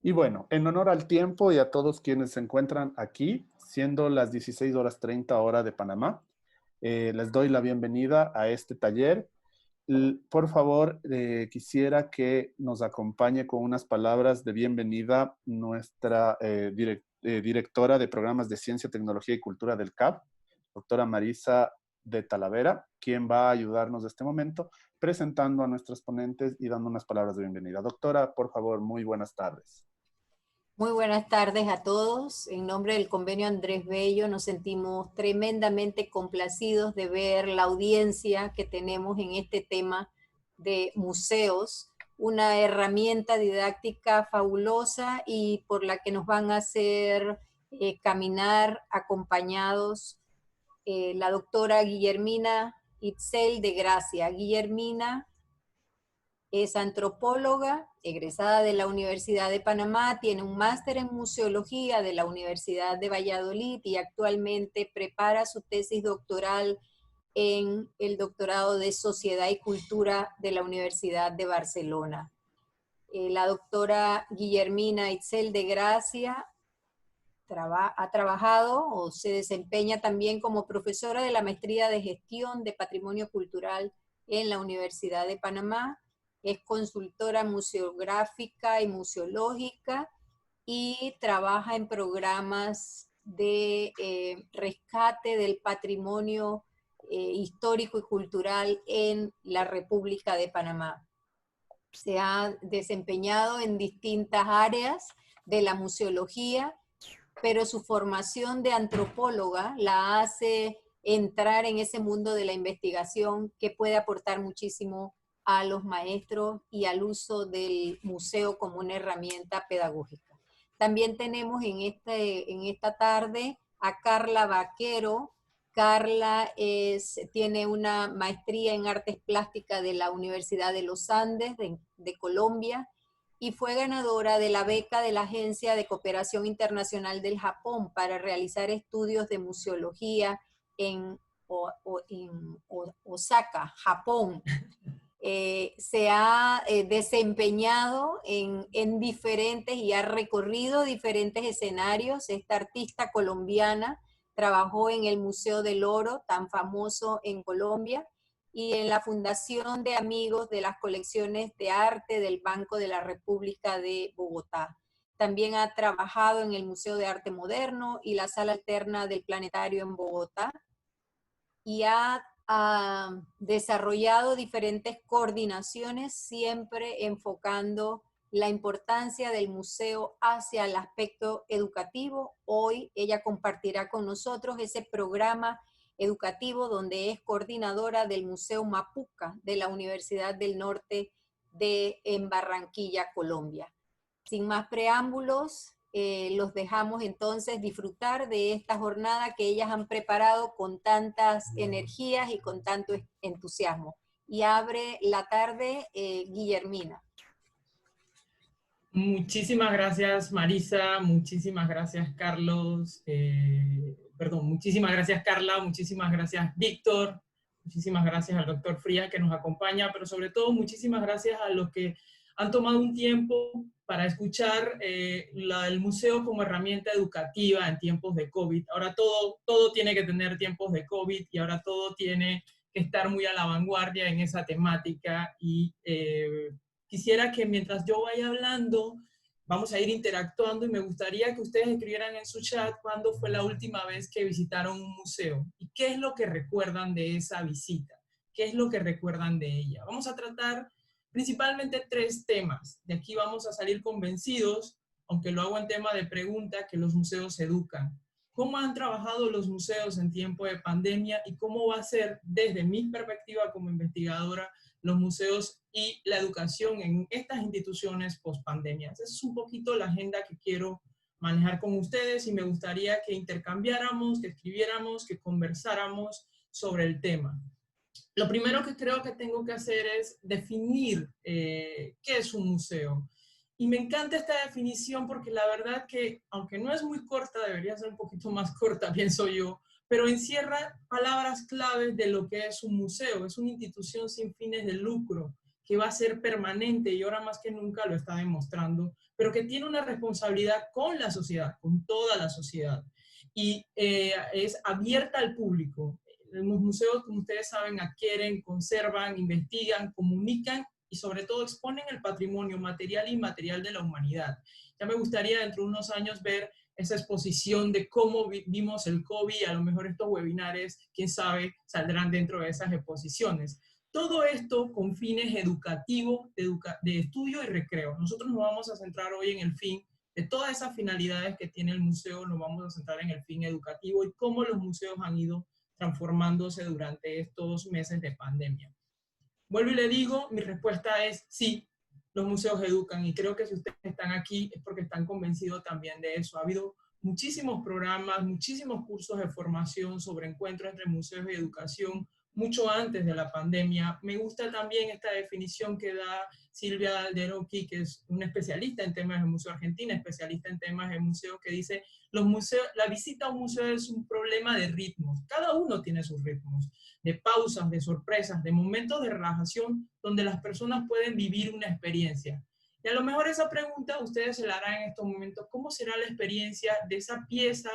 Y bueno, en honor al tiempo y a todos quienes se encuentran aquí, siendo las 16:30 hora de Panamá, les doy la bienvenida a este taller. Por favor, quisiera que nos acompañe con unas palabras de bienvenida nuestra directora de programas de Ciencia, Tecnología y Cultura del CAP, doctora Marisa de Talavera, quien va a ayudarnos en este momento presentando a nuestros ponentes y dando unas palabras de bienvenida. Doctora, por favor, muy buenas tardes. Muy buenas tardes a todos. En nombre del Convenio Andrés Bello nos sentimos tremendamente complacidos de ver la audiencia que tenemos en este tema de museos, una herramienta didáctica fabulosa y por la que nos van a hacer caminar acompañados la doctora Guillermina Itzel de Gracia. Guillermina es antropóloga, egresada de la Universidad de Panamá, tiene un máster en museología de la Universidad de Valladolid y actualmente prepara su tesis doctoral en el doctorado de Sociedad y Cultura de la Universidad de Barcelona. La doctora Guillermina Itzel de Gracia ha trabajado o se desempeña también como profesora de la Maestría de Gestión de Patrimonio Cultural en la Universidad de Panamá. Es consultora museográfica y museológica y trabaja en programas de rescate del patrimonio histórico y cultural en la República de Panamá. Se ha desempeñado en distintas áreas de la museología, pero su formación de antropóloga la hace entrar en ese mundo de la investigación que puede aportar muchísimo a los maestros y al uso del museo como una herramienta pedagógica. También tenemos en esta tarde a Carla Vaquero. Carla tiene una maestría en artes plásticas de la Universidad de los Andes de Colombia y fue ganadora de la beca de la Agencia de Cooperación Internacional del Japón para realizar estudios de museología en Osaka, Japón. Se ha desempeñado en diferentes y ha recorrido diferentes escenarios. Esta artista colombiana trabajó en el Museo del Oro, tan famoso en Colombia, y en la Fundación de Amigos de las Colecciones de Arte del Banco de la República de Bogotá. También ha trabajado en el Museo de Arte Moderno y la Sala Alterna del Planetario en Bogotá, y ha desarrollado diferentes coordinaciones, siempre enfocando la importancia del museo hacia el aspecto educativo. Hoy ella compartirá con nosotros ese programa educativo donde es coordinadora del Museo Mapuca de la Universidad del Norte en Barranquilla, Colombia. Sin más preámbulos, los dejamos entonces disfrutar de esta jornada que ellas han preparado con tantas energías y con tanto entusiasmo. Y abre la tarde Guillermina. Muchísimas gracias, Marisa, muchísimas gracias, Carlos, muchísimas gracias, Carla, muchísimas gracias, Víctor, muchísimas gracias al doctor Fría que nos acompaña, pero sobre todo muchísimas gracias a los que han tomado un tiempo para escuchar el museo como herramienta educativa en tiempos de COVID. Ahora todo tiene que tener tiempos de COVID y ahora todo tiene que estar muy a la vanguardia en esa temática y quisiera que mientras yo vaya hablando, vamos a ir interactuando y me gustaría que ustedes escribieran en su chat cuándo fue la última vez que visitaron un museo y qué es lo que recuerdan de esa visita, qué es lo que recuerdan de ella. Vamos a tratar principalmente 3 temas. De aquí vamos a salir convencidos, aunque lo hago en tema de pregunta, que los museos educan. ¿Cómo han trabajado los museos en tiempo de pandemia y cómo va a ser, desde mi perspectiva como investigadora, los museos y la educación en estas instituciones post-pandemia? Esa es un poquito la agenda que quiero manejar con ustedes y me gustaría que intercambiáramos, que escribiéramos, que conversáramos sobre el tema. Lo primero que creo que tengo que hacer es definir qué es un museo. Y me encanta esta definición porque la verdad que, aunque no es muy corta, debería ser un poquito más corta, pienso yo, pero encierra palabras claves de lo que es un museo. Es una institución sin fines de lucro que va a ser permanente y ahora más que nunca lo está demostrando, pero que tiene una responsabilidad con la sociedad, con toda la sociedad. Y es abierta al público. Los museos, como ustedes saben, adquieren, conservan, investigan, comunican y sobre todo exponen el patrimonio material e inmaterial de la humanidad. Ya me gustaría dentro de unos años ver esa exposición de cómo vimos el COVID, a lo mejor estos webinares, quién sabe, saldrán dentro de esas exposiciones. Todo esto con fines educativos, de estudio y recreo. Nosotros nos vamos a centrar hoy en el fin de todas esas finalidades que tiene el museo, nos vamos a centrar en el fin educativo y cómo los museos han ido transformándose durante estos meses de pandemia. Vuelvo y le digo, mi respuesta es sí, los museos educan y creo que si ustedes están aquí es porque están convencidos también de eso. Ha habido muchísimos programas, muchísimos cursos de formación sobre encuentros entre museos y educación, mucho antes de la pandemia. Me gusta también esta definición que da Silvia Alderoqui, que es una especialista en temas de Museo Argentina, especialista en temas de museos, que dice, los museos, la visita a un museo es un problema de ritmos. Cada uno tiene sus ritmos, de pausas, de sorpresas, de momentos de relajación donde las personas pueden vivir una experiencia. Y a lo mejor esa pregunta ustedes se la harán en estos momentos, ¿cómo será la experiencia de esa pieza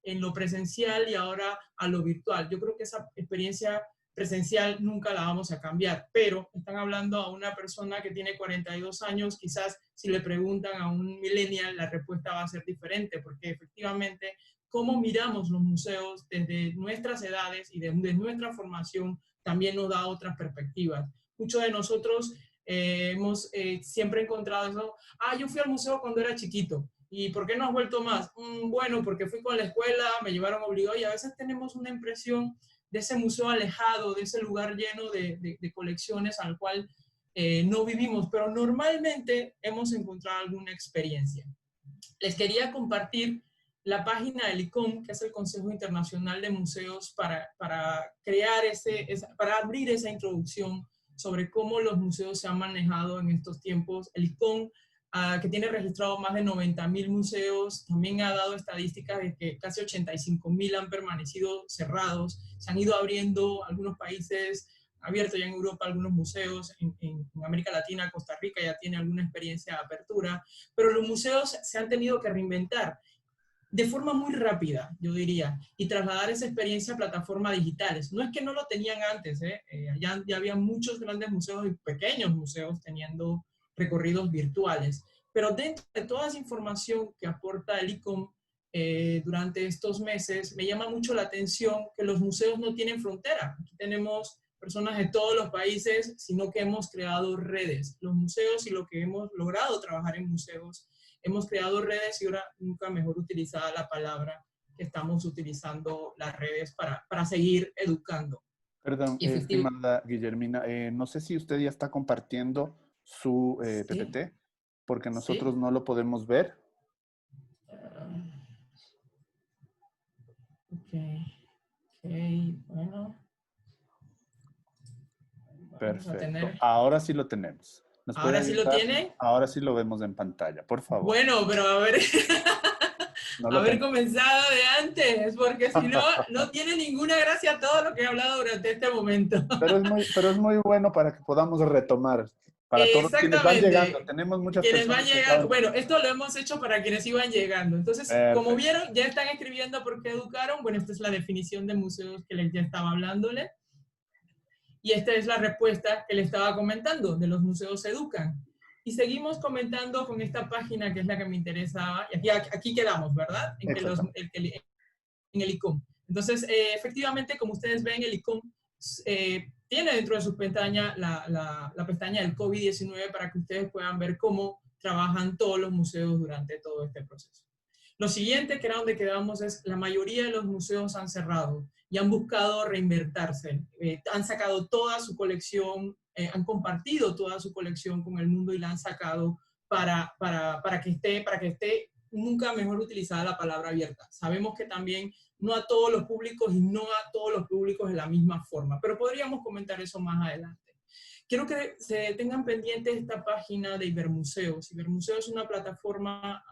en lo presencial y ahora a lo virtual? Yo creo que esa experiencia presencial nunca la vamos a cambiar, pero están hablando a una persona que tiene 42 años, quizás si le preguntan a un millennial la respuesta va a ser diferente, porque efectivamente cómo miramos los museos desde nuestras edades y desde nuestra formación también nos da otras perspectivas. Muchos de nosotros hemos siempre encontrado eso, yo fui al museo cuando era chiquito, ¿y por qué no has vuelto más? Bueno, porque fui con la escuela, me llevaron obligado, y a veces tenemos una impresión de ese museo alejado, de ese lugar lleno de colecciones al cual no vivimos, pero normalmente hemos encontrado alguna experiencia. Les quería compartir la página del ICOM, que es el Consejo Internacional de Museos, para crear para abrir esa introducción sobre cómo los museos se han manejado en estos tiempos. El ICOM, que tiene registrado más de 90.000 museos, también ha dado estadísticas de que casi 85.000 han permanecido cerrados, se han ido abriendo algunos países, abierto ya en Europa algunos museos, en América Latina, Costa Rica ya tiene alguna experiencia de apertura, pero los museos se han tenido que reinventar de forma muy rápida, yo diría, y trasladar esa experiencia a plataformas digitales. No es que no lo tenían antes, ya había muchos grandes museos y pequeños museos teniendo recorridos virtuales, pero dentro de toda esa información que aporta el ICOM durante estos meses, me llama mucho la atención que los museos no tienen frontera. Aquí tenemos personas de todos los países, sino que hemos creado redes. Los museos y lo que hemos logrado trabajar en museos, hemos creado redes y ahora nunca mejor utilizada la palabra que estamos utilizando las redes para seguir educando. Perdón, estimada Guillermina, no sé si usted ya está compartiendo su ¿Sí? PPT, porque nosotros ¿Sí? no lo podemos ver. Ok, bueno. Perfecto. Ahora sí lo tenemos. ¿Nos puede ¿Ahora sí lo ayudar? tiene? Ahora sí lo vemos en pantalla, por favor. Bueno, pero a ver, No haber comenzado de antes, porque si no, no tiene ninguna gracia todo lo que he hablado durante este momento. Pero es muy bueno para que podamos retomar. Para todos quienes van llegando. Tenemos muchas quienes van personas que llegando. Bueno, esto lo hemos hecho para quienes iban llegando. Entonces, como vieron, ya están escribiendo por qué educaron. Bueno, esta es la definición de museos que les ya estaba hablándole. Y esta es la respuesta que le estaba comentando, de los museos educan. Y seguimos comentando con esta página que es la que me interesaba. Y aquí quedamos, ¿verdad? En el ICOM. Entonces, efectivamente, como ustedes ven, el ICOM tiene dentro de su pestaña la pestaña del COVID-19 para que ustedes puedan ver cómo trabajan todos los museos durante todo este proceso. Lo siguiente, que era donde quedamos, es la mayoría de los museos han cerrado y han buscado reinventarse. Han sacado toda su colección, han compartido toda su colección con el mundo y la han sacado para que esté nunca mejor utilizada la palabra abierta. Sabemos que también no a todos los públicos y no a todos los públicos de la misma forma, pero podríamos comentar eso más adelante. Quiero que se tengan pendientes esta página de Ibermuseos. Ibermuseos es una plataforma,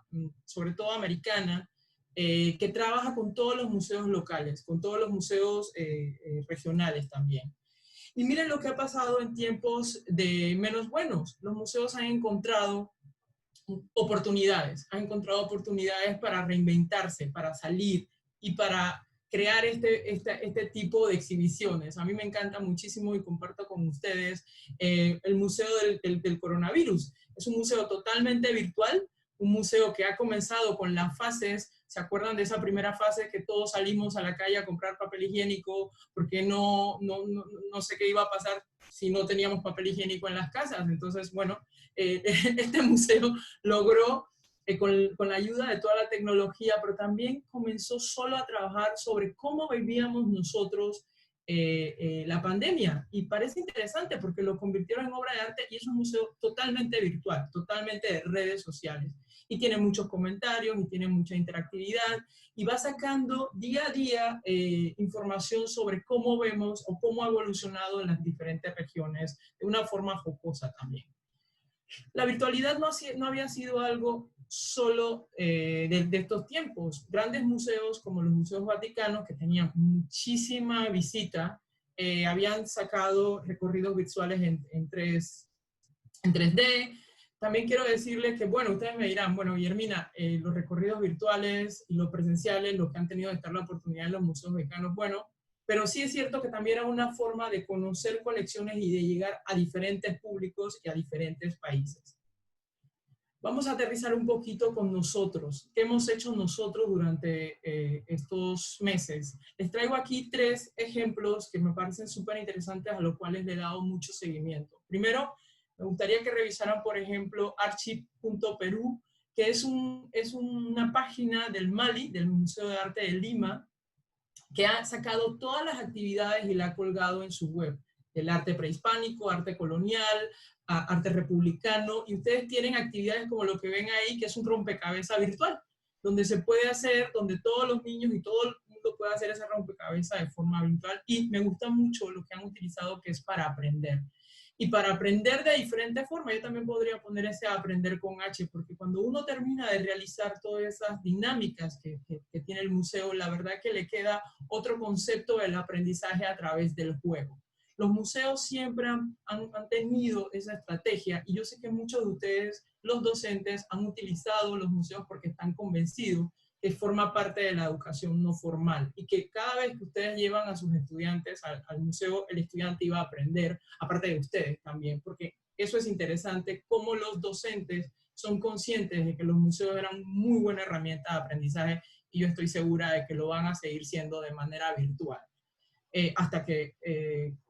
sobre todo americana, que trabaja con todos los museos locales, con todos los museos regionales también. Y miren lo que ha pasado en tiempos de menos buenos. Los museos han encontrado oportunidades para reinventarse, para salir y para crear este tipo de exhibiciones. A mí me encanta muchísimo y comparto con ustedes el Museo del Coronavirus. Es un museo totalmente virtual, un museo que ha comenzado con las fases. ¿Se acuerdan de esa primera fase que todos salimos a la calle a comprar papel higiénico porque no sé qué iba a pasar si no teníamos papel higiénico en las casas? Entonces, bueno, este museo logró, con la ayuda de toda la tecnología, pero también comenzó solo a trabajar sobre cómo vivíamos nosotros la pandemia. Y parece interesante porque lo convirtieron en obra de arte y es un museo totalmente virtual, totalmente de redes sociales. Y tiene muchos comentarios y tiene mucha interactividad y va sacando día a día información sobre cómo vemos o cómo ha evolucionado en las diferentes regiones de una forma jocosa también. La virtualidad no había sido algo solo de estos tiempos. Grandes museos como los museos vaticanos, que tenían muchísima visita, habían sacado recorridos virtuales en 3D. También quiero decirles que, bueno, ustedes me dirán, bueno, Guillermina, los recorridos virtuales y los presenciales, los que han tenido de estar la oportunidad en los museos mexicanos, bueno, pero sí es cierto que también era una forma de conocer colecciones y de llegar a diferentes públicos y a diferentes países. Vamos a aterrizar un poquito con nosotros. ¿Qué hemos hecho nosotros durante estos meses? Les traigo aquí 3 ejemplos que me parecen súper interesantes, a los cuales le he dado mucho seguimiento. Primero, me gustaría que revisaran, por ejemplo, archive.peru, que es una página del MALI, del Museo de Arte de Lima, que ha sacado todas las actividades y la ha colgado en su web. El arte prehispánico, arte colonial, arte republicano, y ustedes tienen actividades como lo que ven ahí, que es un rompecabezas virtual, donde se puede hacer, donde todos los niños y todo el mundo puede hacer ese rompecabezas de forma virtual, y me gusta mucho lo que han utilizado, que es para aprender. Y para aprender de diferentes formas, yo también podría poner ese aprender con H, porque cuando uno termina de realizar todas esas dinámicas que tiene el museo, la verdad que le queda otro concepto del aprendizaje a través del juego. Los museos siempre han tenido esa estrategia y yo sé que muchos de ustedes, los docentes, han utilizado los museos porque están convencidos que forma parte de la educación no formal y que cada vez que ustedes llevan a sus estudiantes al museo, el estudiante iba a aprender, aparte de ustedes también, porque eso es interesante, cómo los docentes son conscientes de que los museos eran muy buena herramienta de aprendizaje y yo estoy segura de que lo van a seguir siendo de manera virtual, hasta que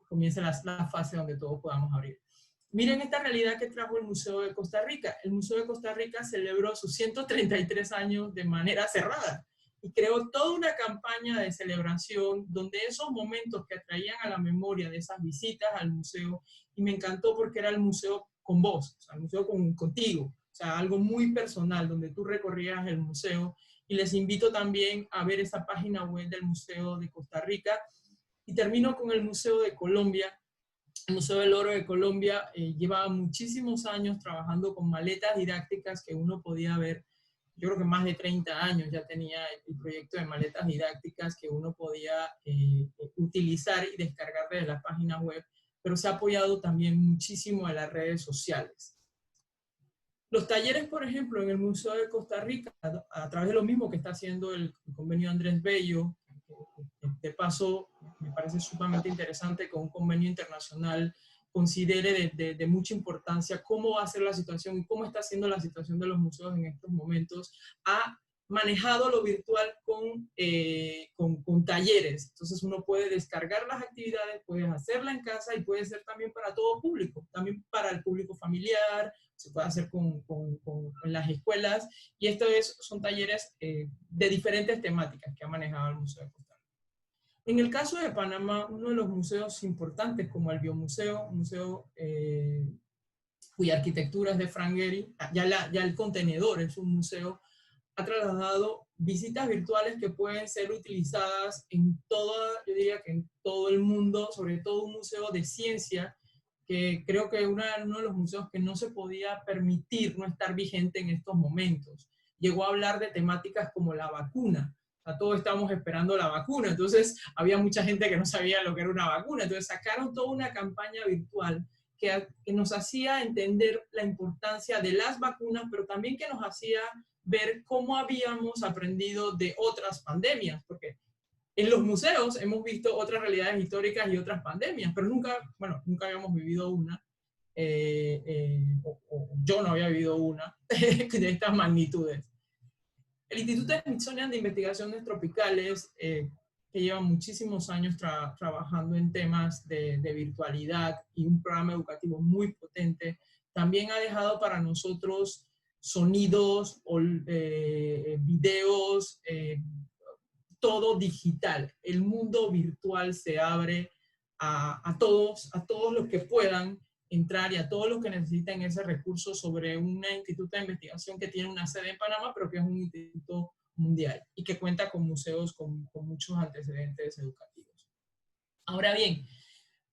comience la fase donde todos podamos abrir. Miren esta realidad que trajo el Museo de Costa Rica. El Museo de Costa Rica celebró sus 133 años de manera cerrada y creó toda una campaña de celebración donde esos momentos que atraían a la memoria de esas visitas al museo, y me encantó porque era el museo con vos, o sea, el museo contigo, o sea, algo muy personal donde tú recorrías el museo. Y les invito también a ver esa página web del Museo de Costa Rica. Y termino con el Museo de Colombia. El Museo del Oro de Colombia llevaba muchísimos años trabajando con maletas didácticas que uno podía ver. Yo creo que más de 30 años ya tenía el proyecto de maletas didácticas que uno podía utilizar y descargar desde la página web, pero se ha apoyado también muchísimo en las redes sociales. Los talleres, por ejemplo, en el Museo de Costa Rica, a través de lo mismo que está haciendo el convenio Andrés Bello, de paso me parece sumamente interesante que un convenio internacional considere de mucha importancia cómo va a ser la situación y cómo está siendo la situación de los museos en estos momentos. Ha manejado lo virtual con talleres. Entonces uno puede descargar las actividades, puedes hacerla en casa y puede ser también para todo público, también para el público familiar, se puede hacer con las escuelas, y estos son talleres de diferentes temáticas que ha manejado el Museo de Costa Rica. En el caso de Panamá, uno de los museos importantes como el Biomuseo, un museo cuya arquitectura es de Frank Gehry, ya el contenedor es un museo, ha trasladado visitas virtuales que pueden ser utilizadas en yo diría que en todo el mundo, sobre todo un museo de ciencia, que creo que es uno de los museos que no se podía permitir no estar vigente en estos momentos. Llegó a hablar de temáticas como la vacuna, todos estábamos esperando la vacuna, entonces había mucha gente que no sabía lo que era una vacuna, entonces sacaron toda una campaña virtual que nos hacía entender la importancia de las vacunas, pero también que nos hacía ver cómo habíamos aprendido de otras pandemias, porque en los museos hemos visto otras realidades históricas y otras pandemias, pero nunca habíamos vivido una, o yo no había vivido una de estas magnitudes. El Instituto Smithsonian de Investigaciones Tropicales, que lleva muchísimos años trabajando en temas de virtualidad y un programa educativo muy potente, también ha dejado para nosotros sonidos, videos, todo digital. El mundo virtual se abre a todos los que puedan entrar y a todos los que necesiten ese recurso sobre un instituto de investigación que tiene una sede en Panamá, pero que es un instituto mundial y que cuenta con museos con muchos antecedentes educativos. Ahora bien,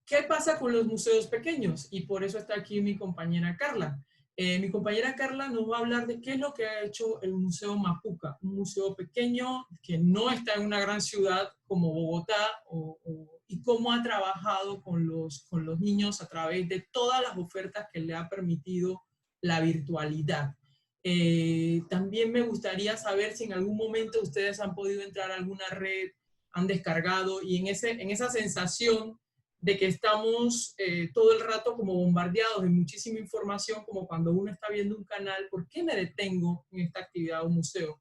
¿qué pasa con los museos pequeños? Y por eso está aquí mi compañera Carla. Mi compañera Carla nos va a hablar de qué es lo que ha hecho el Museo Mapuca, un museo pequeño que no está en una gran ciudad como Bogotá, y cómo ha trabajado con los niños a través de todas las ofertas que le ha permitido la virtualidad. También me gustaría saber si en algún momento ustedes han podido entrar a alguna red, han descargado, y en esa sensación de que estamos todo el rato como bombardeados de muchísima información, como cuando uno está viendo un canal, ¿por qué me detengo en esta actividad de un museo?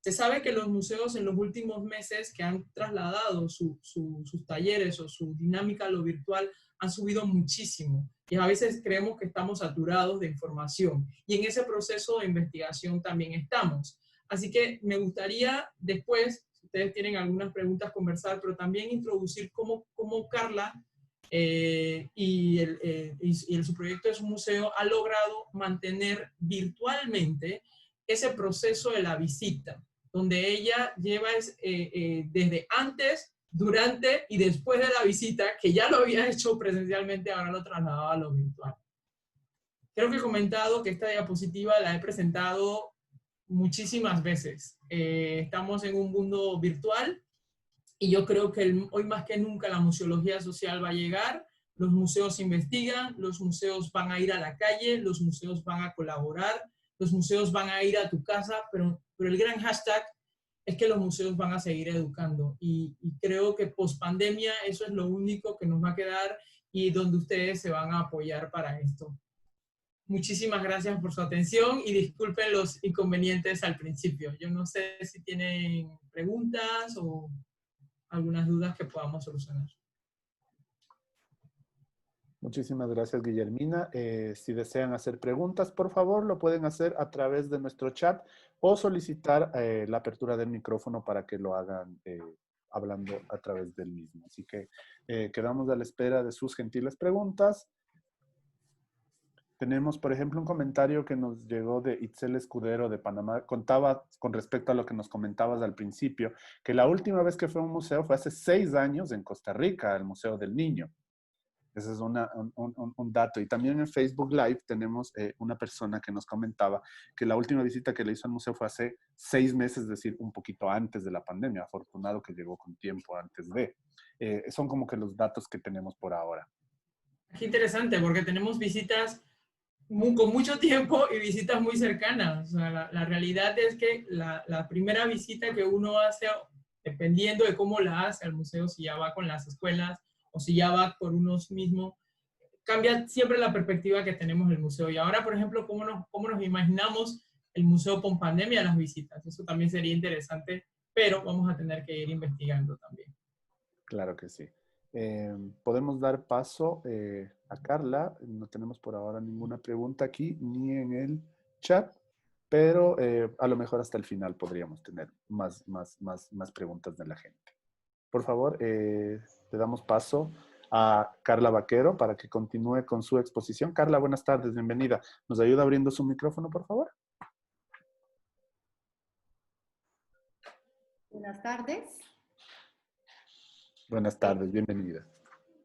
Se sabe que los museos en los últimos meses que han trasladado sus talleres o su dinámica a lo virtual han subido muchísimo. Y a veces creemos que estamos saturados de información. Y en ese proceso de investigación también estamos. Así que me gustaría después, si ustedes tienen algunas preguntas, conversar, pero también introducir cómo Carla y su proyecto de su museo ha logrado mantener virtualmente ese proceso de la visita, donde ella lleva desde antes, durante y después de la visita, que ya lo había hecho presencialmente, ahora lo trasladaba a lo virtual. Creo que he comentado que esta diapositiva la he presentado muchísimas veces. Estamos en un mundo virtual, y yo creo que hoy más que nunca la museología social va a llegar. Los museos investigan, los museos van a ir a la calle, los museos van a colaborar, los museos van a ir a tu casa, pero el gran hashtag es que los museos van a seguir educando. Y creo que post pandemia eso es lo único que nos va a quedar y donde ustedes se van a apoyar para esto. Muchísimas gracias por su atención y disculpen los inconvenientes al principio. Yo no sé si tienen preguntas o algunas dudas que podamos solucionar. Muchísimas gracias, Guillermina. Si desean hacer preguntas, por favor, lo pueden hacer a través de nuestro chat o solicitar la apertura del micrófono para que lo hagan hablando a través del mismo. Así que quedamos a la espera de sus gentiles preguntas. Tenemos, por ejemplo, un comentario que nos llegó de Itzel Escudero de Panamá. Contaba con respecto a lo que nos comentabas al principio, que la última vez que fue a un museo fue hace 6 años en Costa Rica, el Museo del Niño. Ese es un dato. Y también en Facebook Live tenemos una persona que nos comentaba que la última visita que le hizo al museo fue hace 6 meses, es decir, un poquito antes de la pandemia. Afortunado que llegó con tiempo antes de. Son como que los datos que tenemos por ahora. Qué interesante, porque tenemos visitas con mucho tiempo y visitas muy cercanas. O sea, la realidad es que la primera visita que uno hace, dependiendo de cómo la hace al museo, si ya va con las escuelas o si ya va por unos mismos, cambia siempre la perspectiva que tenemos del museo. Y ahora, por ejemplo, ¿cómo nos imaginamos el museo con pandemia, las visitas? Eso también sería interesante, pero vamos a tener que ir investigando también. Claro que sí. Podemos dar paso a Carla. No tenemos por ahora ninguna pregunta aquí, ni en el chat, pero a lo mejor hasta el final podríamos tener más preguntas de la gente. Por favor, le damos paso a Carla Vaquero para que continúe con su exposición. Carla, buenas tardes, bienvenida. ¿Nos ayuda abriendo su micrófono, por favor? Buenas tardes. Buenas tardes, bienvenida.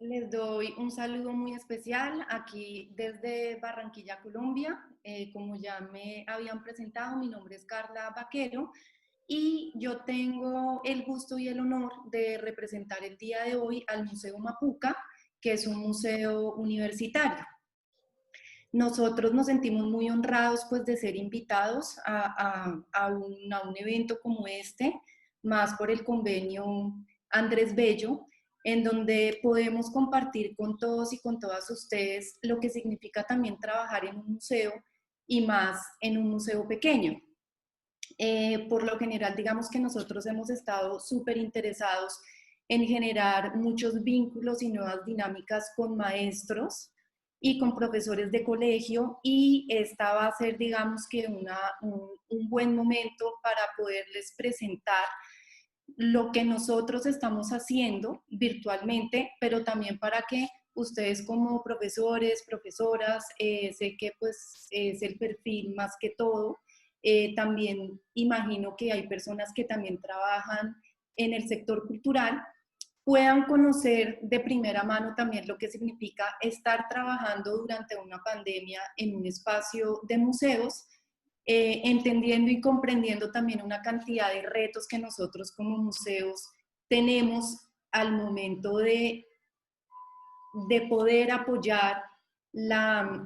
Les doy un saludo muy especial aquí desde Barranquilla, Colombia. Como ya me habían presentado, mi nombre es Carla Vaquero y yo tengo el gusto y el honor de representar el día de hoy al Museo Mapuca, que es un museo universitario. Nosotros nos sentimos muy honrados pues, de ser invitados a un evento como este, más por el convenio Andrés Bello, en donde podemos compartir con todos y con todas ustedes lo que significa también trabajar en un museo y más en un museo pequeño. Por lo general, digamos que nosotros hemos estado súper interesados en generar muchos vínculos y nuevas dinámicas con maestros y con profesores de colegio, y esta va a ser, digamos que un buen momento para poderles presentar lo que nosotros estamos haciendo virtualmente, pero también para que ustedes como profesores, profesoras, sé que pues es el perfil más que todo, también imagino que hay personas que también trabajan en el sector cultural, puedan conocer de primera mano también lo que significa estar trabajando durante una pandemia en un espacio de museos, entendiendo y comprendiendo también una cantidad de retos que nosotros como museos tenemos al momento de poder apoyar la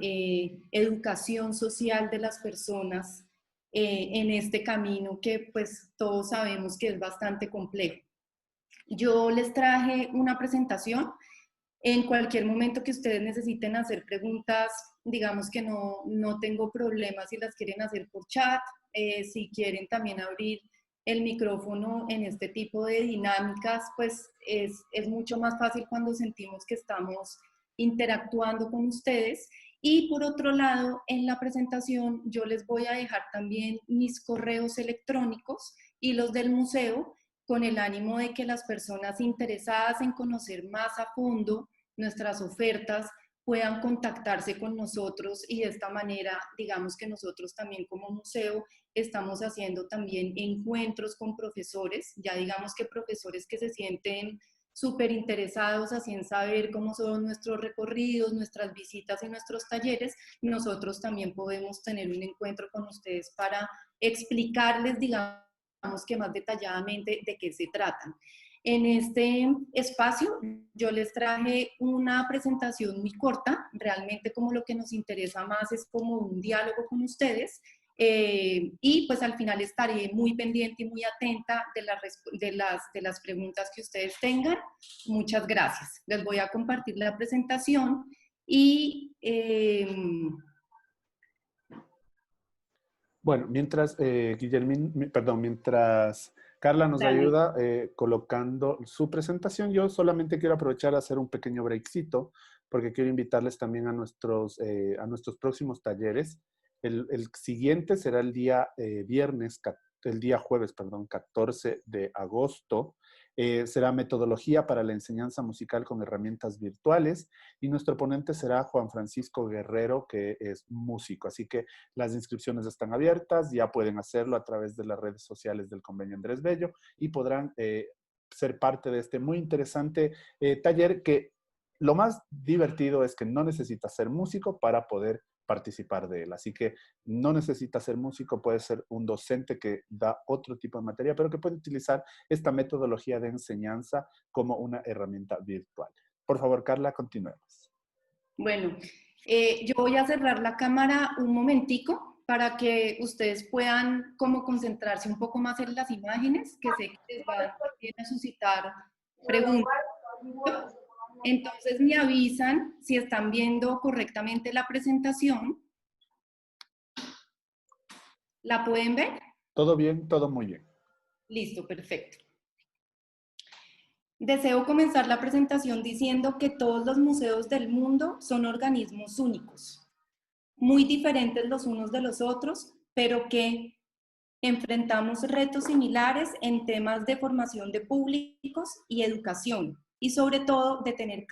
educación social de las personas en este camino que pues todos sabemos que es bastante complejo. Yo les traje una presentación. En cualquier momento que ustedes necesiten hacer preguntas, digamos que no tengo problemas si las quieren hacer por chat, si quieren también abrir el micrófono en este tipo de dinámicas, pues es mucho más fácil cuando sentimos que estamos interactuando con ustedes. Y por otro lado, en la presentación yo les voy a dejar también mis correos electrónicos y los del museo, con el ánimo de que las personas interesadas en conocer más a fondo nuestras ofertas puedan contactarse con nosotros, y de esta manera, digamos que nosotros también como museo estamos haciendo también encuentros con profesores, ya digamos que profesores que se sienten súper interesados así en saber cómo son nuestros recorridos, nuestras visitas y nuestros talleres. Nosotros también podemos tener un encuentro con ustedes para explicarles, digamos que más detalladamente de qué se tratan. En este espacio yo les traje una presentación muy corta, realmente como lo que nos interesa más es como un diálogo con ustedes, y pues al final estaré muy pendiente y muy atenta de las preguntas que ustedes tengan. Muchas gracias. Les voy a compartir la presentación y... Bueno, mientras mientras Carla nos dale. ayuda colocando su presentación, yo solamente quiero aprovechar a hacer un pequeño breakcito, porque quiero invitarles también a nuestros próximos talleres. El siguiente será el día jueves, 14 de agosto. Será metodología para la enseñanza musical con herramientas virtuales, y nuestro ponente será Juan Francisco Guerrero, que es músico. Así que las inscripciones están abiertas, ya pueden hacerlo a través de las redes sociales del Convenio Andrés Bello y podrán ser parte de este muy interesante taller, que lo más divertido es que no necesitas ser músico para poder participar de él. Así que no necesita ser músico, puede ser un docente que da otro tipo de materia, pero que puede utilizar esta metodología de enseñanza como una herramienta virtual. Por favor, Carla, continuemos. Bueno, yo voy a cerrar la cámara un momentico para que ustedes puedan como concentrarse un poco más en las imágenes, que sé que les van también a suscitar preguntas. Entonces me avisan si están viendo correctamente la presentación. ¿La pueden ver? Todo bien, todo muy bien. Listo, perfecto. Deseo comenzar la presentación diciendo que todos los museos del mundo son organismos únicos, muy diferentes los unos de los otros, pero que enfrentamos retos similares en temas de formación de públicos y educación, y sobre todo de tener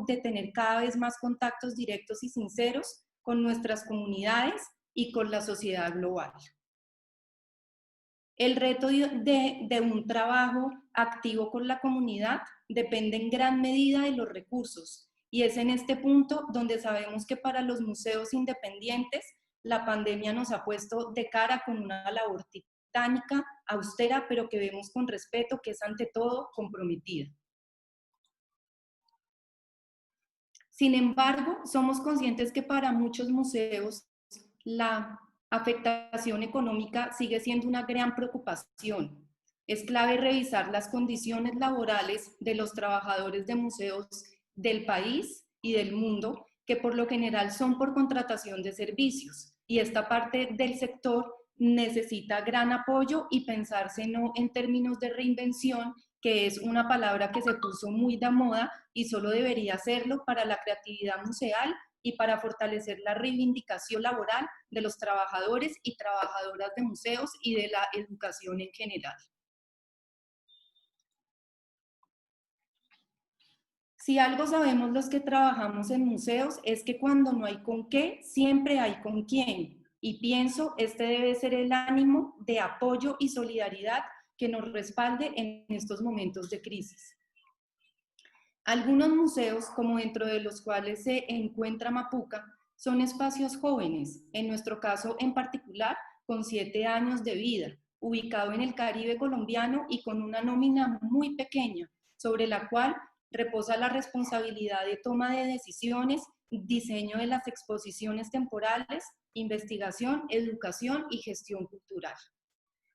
de tener cada vez más contactos directos y sinceros con nuestras comunidades y con la sociedad global. El reto de un trabajo activo con la comunidad depende en gran medida de los recursos, y es en este punto donde sabemos que para los museos independientes la pandemia nos ha puesto de cara con una labor titánica, austera, pero que vemos con respeto, que es ante todo comprometida. Sin embargo, somos conscientes que para muchos museos la afectación económica sigue siendo una gran preocupación. Es clave revisar las condiciones laborales de los trabajadores de museos del país y del mundo, que por lo general son por contratación de servicios. Y esta parte del sector necesita gran apoyo y pensarse no en términos de reinvención, que es una palabra que se puso muy de moda y solo debería hacerlo para la creatividad museal y para fortalecer la reivindicación laboral de los trabajadores y trabajadoras de museos y de la educación en general. Si algo sabemos los que trabajamos en museos es que cuando no hay con qué, siempre hay con quién. Y pienso, este debe ser el ánimo de apoyo y solidaridad que nos respalde en estos momentos de crisis. Algunos museos, como dentro de los cuales se encuentra Mapuca, son espacios jóvenes, en nuestro caso en particular, con 7 años de vida, ubicado en el Caribe colombiano y con una nómina muy pequeña, sobre la cual reposa la responsabilidad de toma de decisiones, diseño de las exposiciones temporales, investigación, educación y gestión cultural.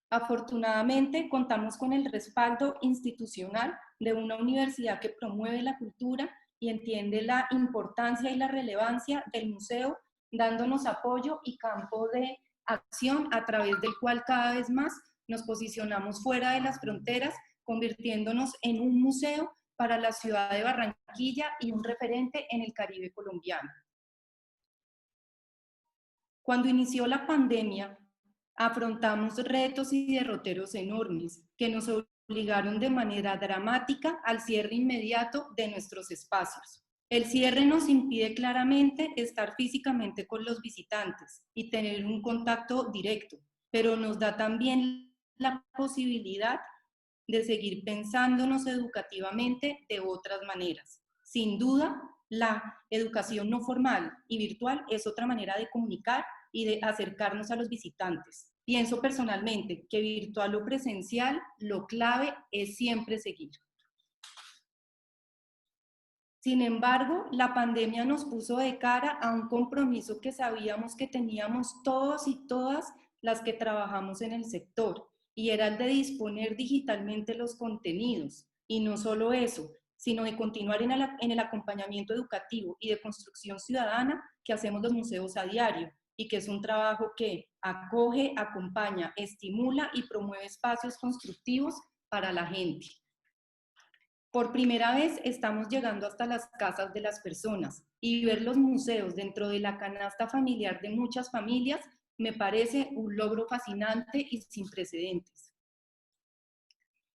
Afortunadamente, contamos con el respaldo institucional de una universidad que promueve la cultura y entiende la importancia y la relevancia del museo, dándonos apoyo y campo de acción a través del cual cada vez más nos posicionamos fuera de las fronteras, convirtiéndonos en un museo para la ciudad de Barranquilla y un referente en el Caribe colombiano. Cuando inició la pandemia, afrontamos retos y derroteros enormes que nos obligaron de manera dramática al cierre inmediato de nuestros espacios. El cierre nos impide claramente estar físicamente con los visitantes y tener un contacto directo, pero nos da también la posibilidad de seguir pensándonos educativamente de otras maneras. Sin duda, la educación no formal y virtual es otra manera de comunicar y de acercarnos a los visitantes. Pienso personalmente que virtual o presencial, lo clave es siempre seguir. Sin embargo, la pandemia nos puso de cara a un compromiso que sabíamos que teníamos todos y todas las que trabajamos en el sector, y era el de disponer digitalmente los contenidos. Y no solo eso, sino de continuar en el acompañamiento educativo y de construcción ciudadana que hacemos los museos a diario, y que es un trabajo que acoge, acompaña, estimula y promueve espacios constructivos para la gente. Por primera vez estamos llegando hasta las casas de las personas, y ver los museos dentro de la canasta familiar de muchas familias me parece un logro fascinante y sin precedentes.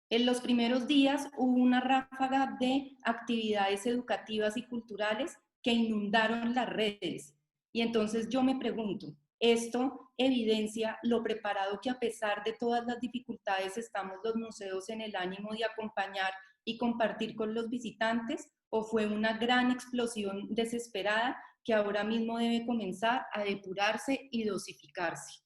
En los primeros días hubo una ráfaga de actividades educativas y culturales que inundaron las redes. Y entonces yo me pregunto, ¿esto evidencia lo preparado que a pesar de todas las dificultades estamos los museos en el ánimo de acompañar y compartir con los visitantes, o fue una gran explosión desesperada que ahora mismo debe comenzar a depurarse y dosificarse?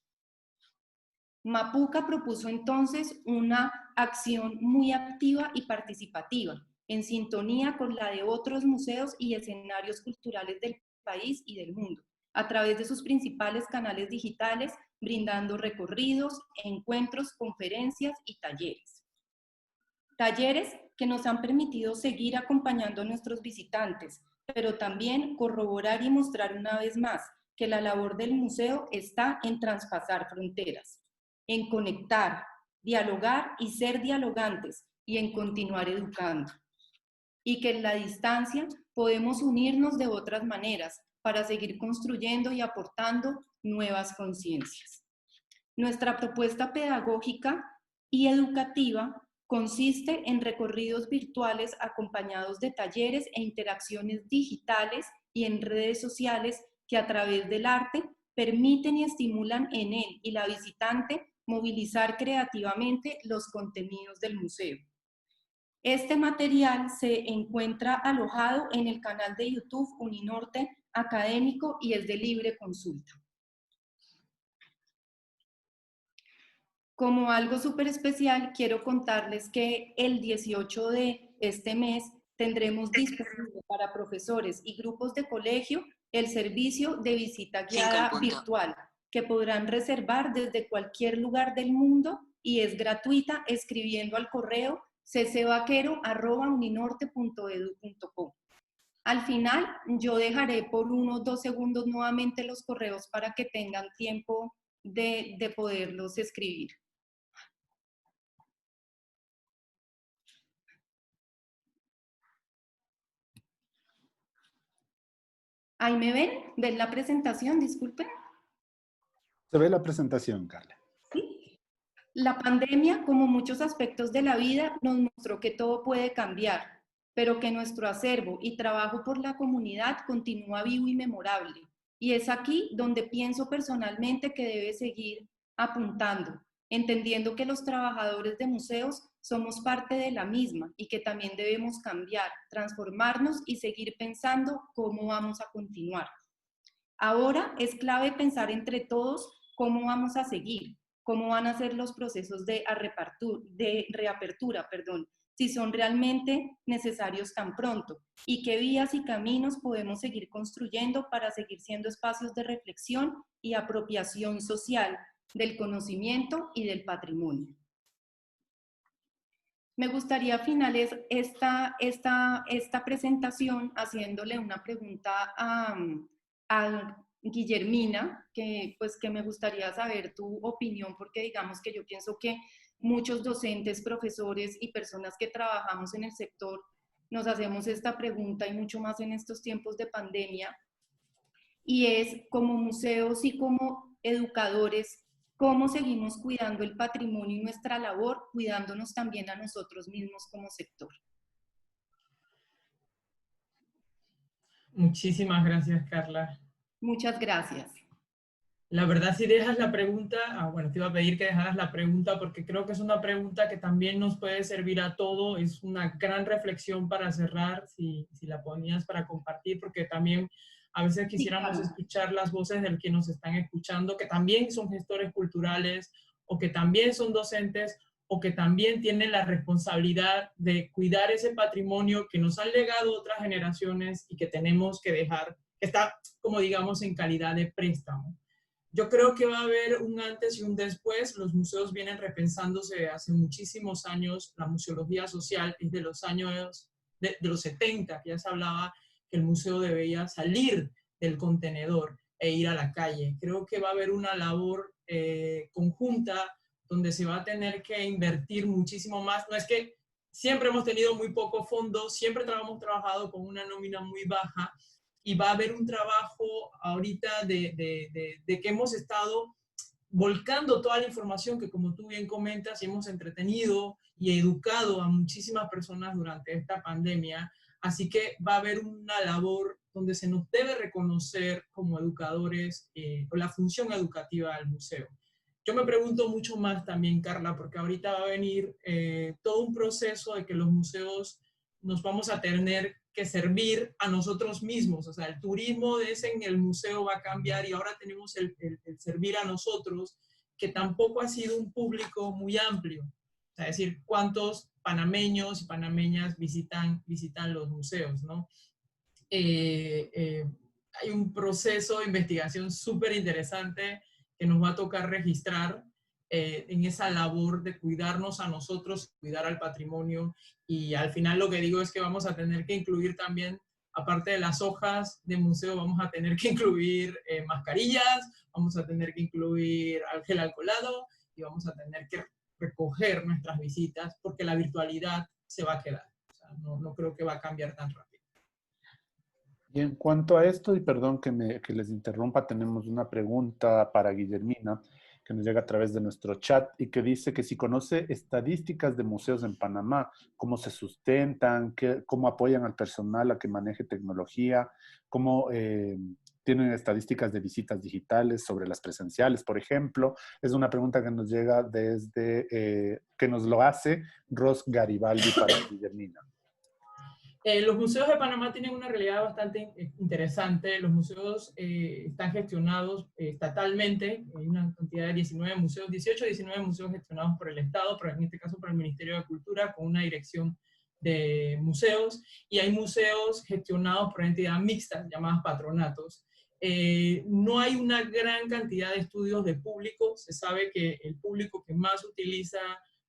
Mapuca propuso entonces una acción muy activa y participativa, en sintonía con la de otros museos y escenarios culturales del país y del mundo, a través de sus principales canales digitales, brindando recorridos, encuentros, conferencias y talleres. Talleres que nos han permitido seguir acompañando a nuestros visitantes, pero también corroborar y mostrar una vez más que la labor del museo está en traspasar fronteras, en conectar, dialogar y ser dialogantes, y en continuar educando. Y que en la distancia podemos unirnos de otras maneras para seguir construyendo y aportando nuevas conciencias. Nuestra propuesta pedagógica y educativa consiste en recorridos virtuales acompañados de talleres e interacciones digitales y en redes sociales que a través del arte permiten y estimulan en él y la visitante movilizar creativamente los contenidos del museo. Este material se encuentra alojado en el canal de YouTube Uninorte Académico y es de libre consulta. Como algo súper especial, quiero contarles que el 18 de este mes tendremos disponible para profesores y grupos de colegio el servicio de visita guiada virtual, que podrán reservar desde cualquier lugar del mundo y es gratuita escribiendo al correo ccvaquero@uninorte.edu.co. Al final, yo dejaré por unos 2 segundos nuevamente los correos para que tengan tiempo de poderlos escribir. ¿Ahí me ven? ¿Ven la presentación? Disculpen. Se ve la presentación, Carla. Sí. La pandemia, como muchos aspectos de la vida, nos mostró que todo puede cambiar, pero que nuestro acervo y trabajo por la comunidad continúa vivo y memorable. Y es aquí donde pienso personalmente que debe seguir apuntando, entendiendo que los trabajadores de museos somos parte de la misma y que también debemos cambiar, transformarnos y seguir pensando cómo vamos a continuar. Ahora es clave pensar entre todos cómo vamos a seguir, cómo van a ser los procesos de reapertura, si son realmente necesarios tan pronto y qué vías y caminos podemos seguir construyendo para seguir siendo espacios de reflexión y apropiación social del conocimiento y del patrimonio. Me gustaría finalizar esta presentación haciéndole una pregunta a Guillermina, que me gustaría saber tu opinión, porque digamos que yo pienso que muchos docentes, profesores y personas que trabajamos en el sector nos hacemos esta pregunta y mucho más en estos tiempos de pandemia, y es como museos y como educadores, cómo seguimos cuidando el patrimonio y nuestra labor, cuidándonos también a nosotros mismos como sector. Muchísimas gracias, Carla. Muchas gracias. La verdad, si dejas la pregunta, bueno, te iba a pedir que dejaras la pregunta porque creo que es una pregunta que también nos puede servir a todo, es una gran reflexión para cerrar, si la ponías para compartir, porque también a veces quisiéramos escuchar las voces del que nos están escuchando, que también son gestores culturales, o que también son docentes, o que también tienen la responsabilidad de cuidar ese patrimonio que nos han legado otras generaciones y que tenemos que dejar, que está, como digamos, en calidad de préstamo. Yo creo que va a haber un antes y un después. Los museos vienen repensándose hace muchísimos años. La museología social es de los años de los 70, que ya se hablaba que el museo debía salir del contenedor e ir a la calle. Creo que va a haber una labor conjunta donde se va a tener que invertir muchísimo más. No es que siempre hemos tenido muy poco fondo, siempre hemos trabajado con una nómina muy baja, y va a haber un trabajo ahorita de que hemos estado volcando toda la información que, como tú bien comentas, hemos entretenido y educado a muchísimas personas durante esta pandemia. Así que va a haber una labor donde se nos debe reconocer como educadores con la función educativa del museo. Yo me pregunto mucho más también, Carla, porque ahorita va a venir todo un proceso de que los museos nos vamos a tener que servir a nosotros mismos. O sea, el turismo de ese en el museo va a cambiar y ahora tenemos el servir a nosotros, que tampoco ha sido un público muy amplio. O sea, es decir, cuántos panameños y panameñas visitan los museos, ¿no? Hay un proceso de investigación súper interesante que nos va a tocar registrar en esa labor de cuidarnos a nosotros, cuidar al patrimonio, y al final lo que digo es que vamos a tener que incluir también, aparte de las hojas de museo, vamos a tener que incluir mascarillas, vamos a tener que incluir gel alcoholado y vamos a tener que recoger nuestras visitas porque la virtualidad se va a quedar. O sea, no creo que va a cambiar tan rápido. Y en cuanto a esto, y perdón que les interrumpa, tenemos una pregunta para Guillermina que nos llega a través de nuestro chat y que dice que si conoce estadísticas de museos en Panamá, cómo se sustentan, cómo apoyan al personal a que maneje tecnología, cómo tienen estadísticas de visitas digitales sobre las presenciales, por ejemplo. Es una pregunta que nos llega desde, que nos lo hace Ros Garibaldi para Guillermina. Los museos de Panamá tienen una realidad bastante interesante. Los museos están gestionados estatalmente. Hay una cantidad de 19 museos, 18 o 19 museos gestionados por el Estado, pero en este caso por el Ministerio de Cultura, con una dirección de museos. Y hay museos gestionados por entidades mixtas, llamadas patronatos. No hay una gran cantidad de estudios de público. Se sabe que el público que más utiliza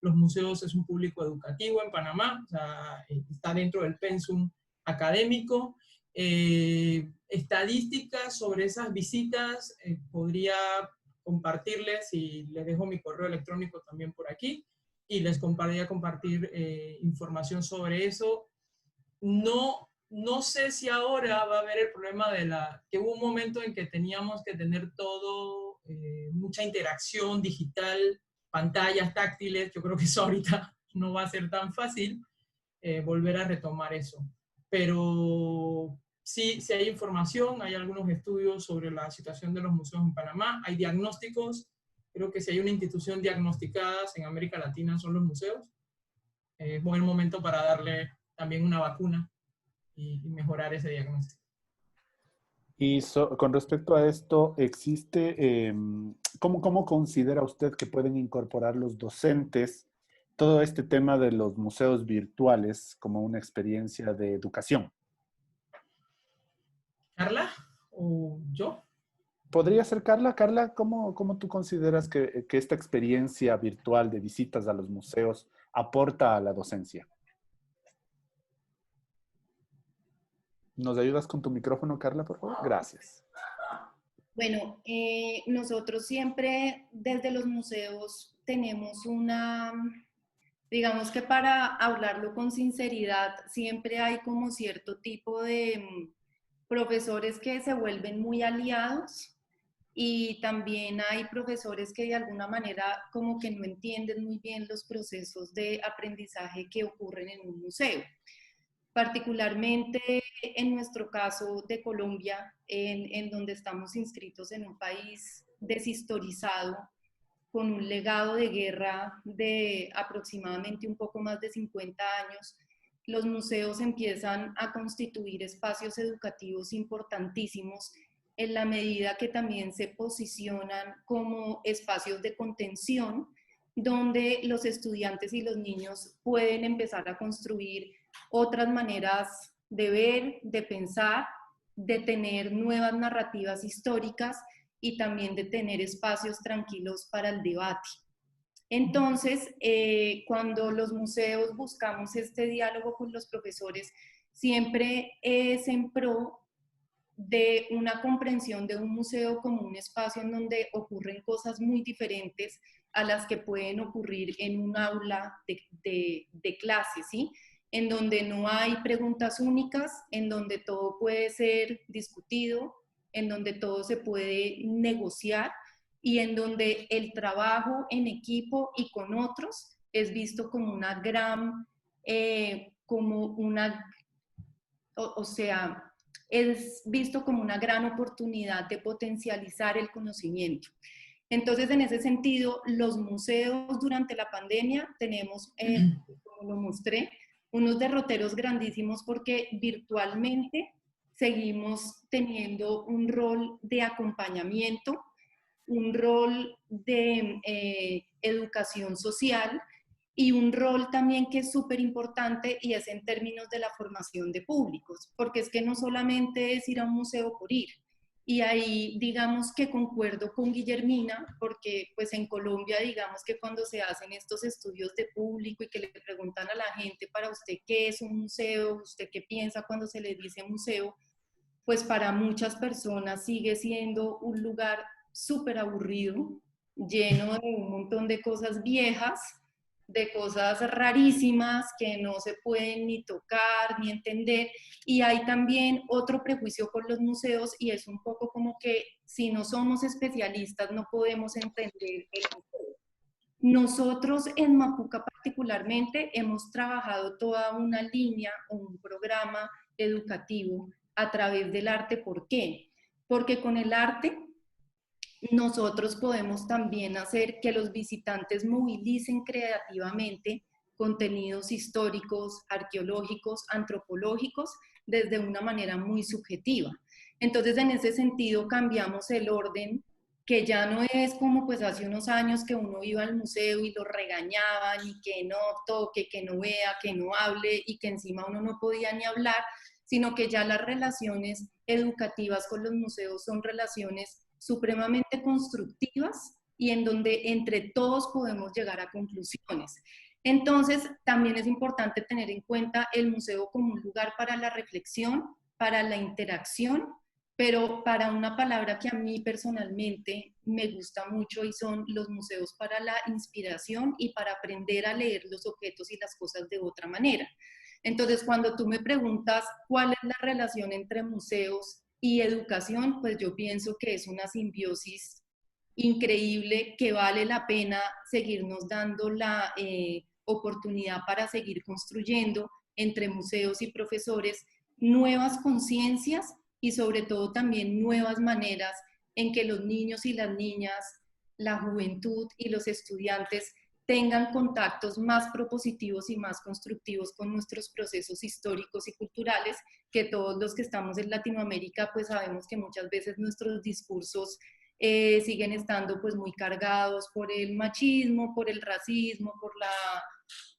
los museos es un público educativo en Panamá, o sea, está dentro del pensum académico. Estadísticas sobre esas visitas podría compartirles, y les dejo mi correo electrónico también por aquí, y les podría compartir información sobre eso. No sé si ahora va a haber el problema de que hubo un momento en que teníamos que tener todo, mucha interacción digital, pantallas táctiles. Yo creo que eso ahorita no va a ser tan fácil volver a retomar eso. Pero sí hay información, hay algunos estudios sobre la situación de los museos en Panamá, hay diagnósticos. Creo que si hay una institución diagnosticada en América Latina son los museos. Es buen momento para darle también una vacuna y mejorar ese diagnóstico. Y con respecto a esto, existe, ¿cómo considera usted que pueden incorporar los docentes todo este tema de los museos virtuales como una experiencia de educación? ¿Carla o yo? ¿Podría ser Carla? Carla, ¿cómo tú consideras que esta experiencia virtual de visitas a los museos aporta a la docencia? ¿Nos ayudas con tu micrófono, Carla, por favor? Gracias. Bueno, nosotros siempre desde los museos tenemos digamos que para hablarlo con sinceridad, siempre hay como cierto tipo de profesores que se vuelven muy aliados, y también hay profesores que de alguna manera como que no entienden muy bien los procesos de aprendizaje que ocurren en un museo. Particularmente en nuestro caso de Colombia, en donde estamos inscritos en un país deshistorizado, con un legado de guerra de aproximadamente un poco más de 50 años, los museos empiezan a constituir espacios educativos importantísimos en la medida que también se posicionan como espacios de contención, donde los estudiantes y los niños pueden empezar a construir otras maneras de ver, de pensar, de tener nuevas narrativas históricas y también de tener espacios tranquilos para el debate. Entonces, cuando los museos buscamos este diálogo con los profesores, siempre es en pro de una comprensión de un museo como un espacio en donde ocurren cosas muy diferentes a las que pueden ocurrir en un aula de clase, ¿sí? En donde no hay preguntas únicas, en donde todo puede ser discutido, en donde todo se puede negociar y en donde el trabajo en equipo y con otros es visto como una gran, es visto como una gran oportunidad de potencializar el conocimiento. Entonces, en ese sentido, los museos durante la pandemia tenemos, como lo mostré, unos derroteros grandísimos porque virtualmente seguimos teniendo un rol de acompañamiento, un rol de educación social y un rol también que es súper importante, y es en términos de la formación de públicos, porque es que no solamente es ir a un museo por ir. Y ahí digamos que concuerdo con Guillermina, porque pues en Colombia digamos que cuando se hacen estos estudios de público y que le preguntan a la gente, para usted qué es un museo, usted qué piensa cuando se le dice museo, pues para muchas personas sigue siendo un lugar súper aburrido, lleno de un montón de cosas viejas, de cosas rarísimas que no se pueden ni tocar ni entender. Y hay también otro prejuicio con los museos, y es un poco como que si no somos especialistas no podemos entender el museo. Nosotros en Mapuca particularmente hemos trabajado toda una línea o un programa educativo a través del arte. ¿Por qué? Porque con el arte nosotros podemos también hacer que los visitantes movilicen creativamente contenidos históricos, arqueológicos, antropológicos, desde una manera muy subjetiva. Entonces, en ese sentido, cambiamos el orden, que ya no es como pues hace unos años que uno iba al museo y lo regañaban y que no toque, que no vea, que no hable y que encima uno no podía ni hablar, sino que ya las relaciones educativas con los museos son relaciones supremamente constructivas y en donde entre todos podemos llegar a conclusiones. Entonces, también es importante tener en cuenta el museo como un lugar para la reflexión, para la interacción, pero para una palabra que a mí personalmente me gusta mucho y son los museos para la inspiración y para aprender a leer los objetos y las cosas de otra manera. Entonces, cuando tú me preguntas cuál es la relación entre museos y educación, pues yo pienso que es una simbiosis increíble que vale la pena seguirnos dando la oportunidad para seguir construyendo entre museos y profesores nuevas conciencias y sobre todo también nuevas maneras en que los niños y las niñas, la juventud y los estudiantes tengan contactos más propositivos y más constructivos con nuestros procesos históricos y culturales, que todos los que estamos en Latinoamérica pues sabemos que muchas veces nuestros discursos siguen estando pues muy cargados por el machismo, por el racismo, por la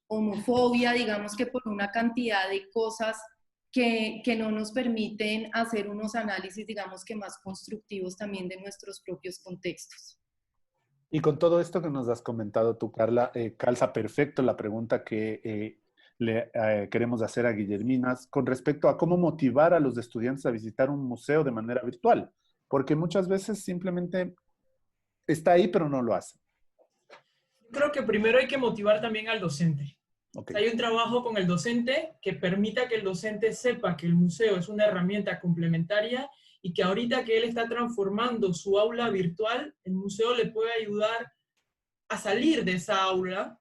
homofobia, digamos que por una cantidad de cosas que no nos permiten hacer unos análisis, digamos que más constructivos también de nuestros propios contextos. Y con todo esto que nos has comentado tú, Carla, calza perfecto la pregunta que le queremos hacer a Guillerminas con respecto a cómo motivar a los estudiantes a visitar un museo de manera virtual, porque muchas veces simplemente está ahí, pero no lo hace. Creo que primero hay que motivar también al docente. Okay. Hay un trabajo con el docente que permita que el docente sepa que el museo es una herramienta complementaria y que ahorita que él está transformando su aula virtual, el museo le puede ayudar a salir de esa aula,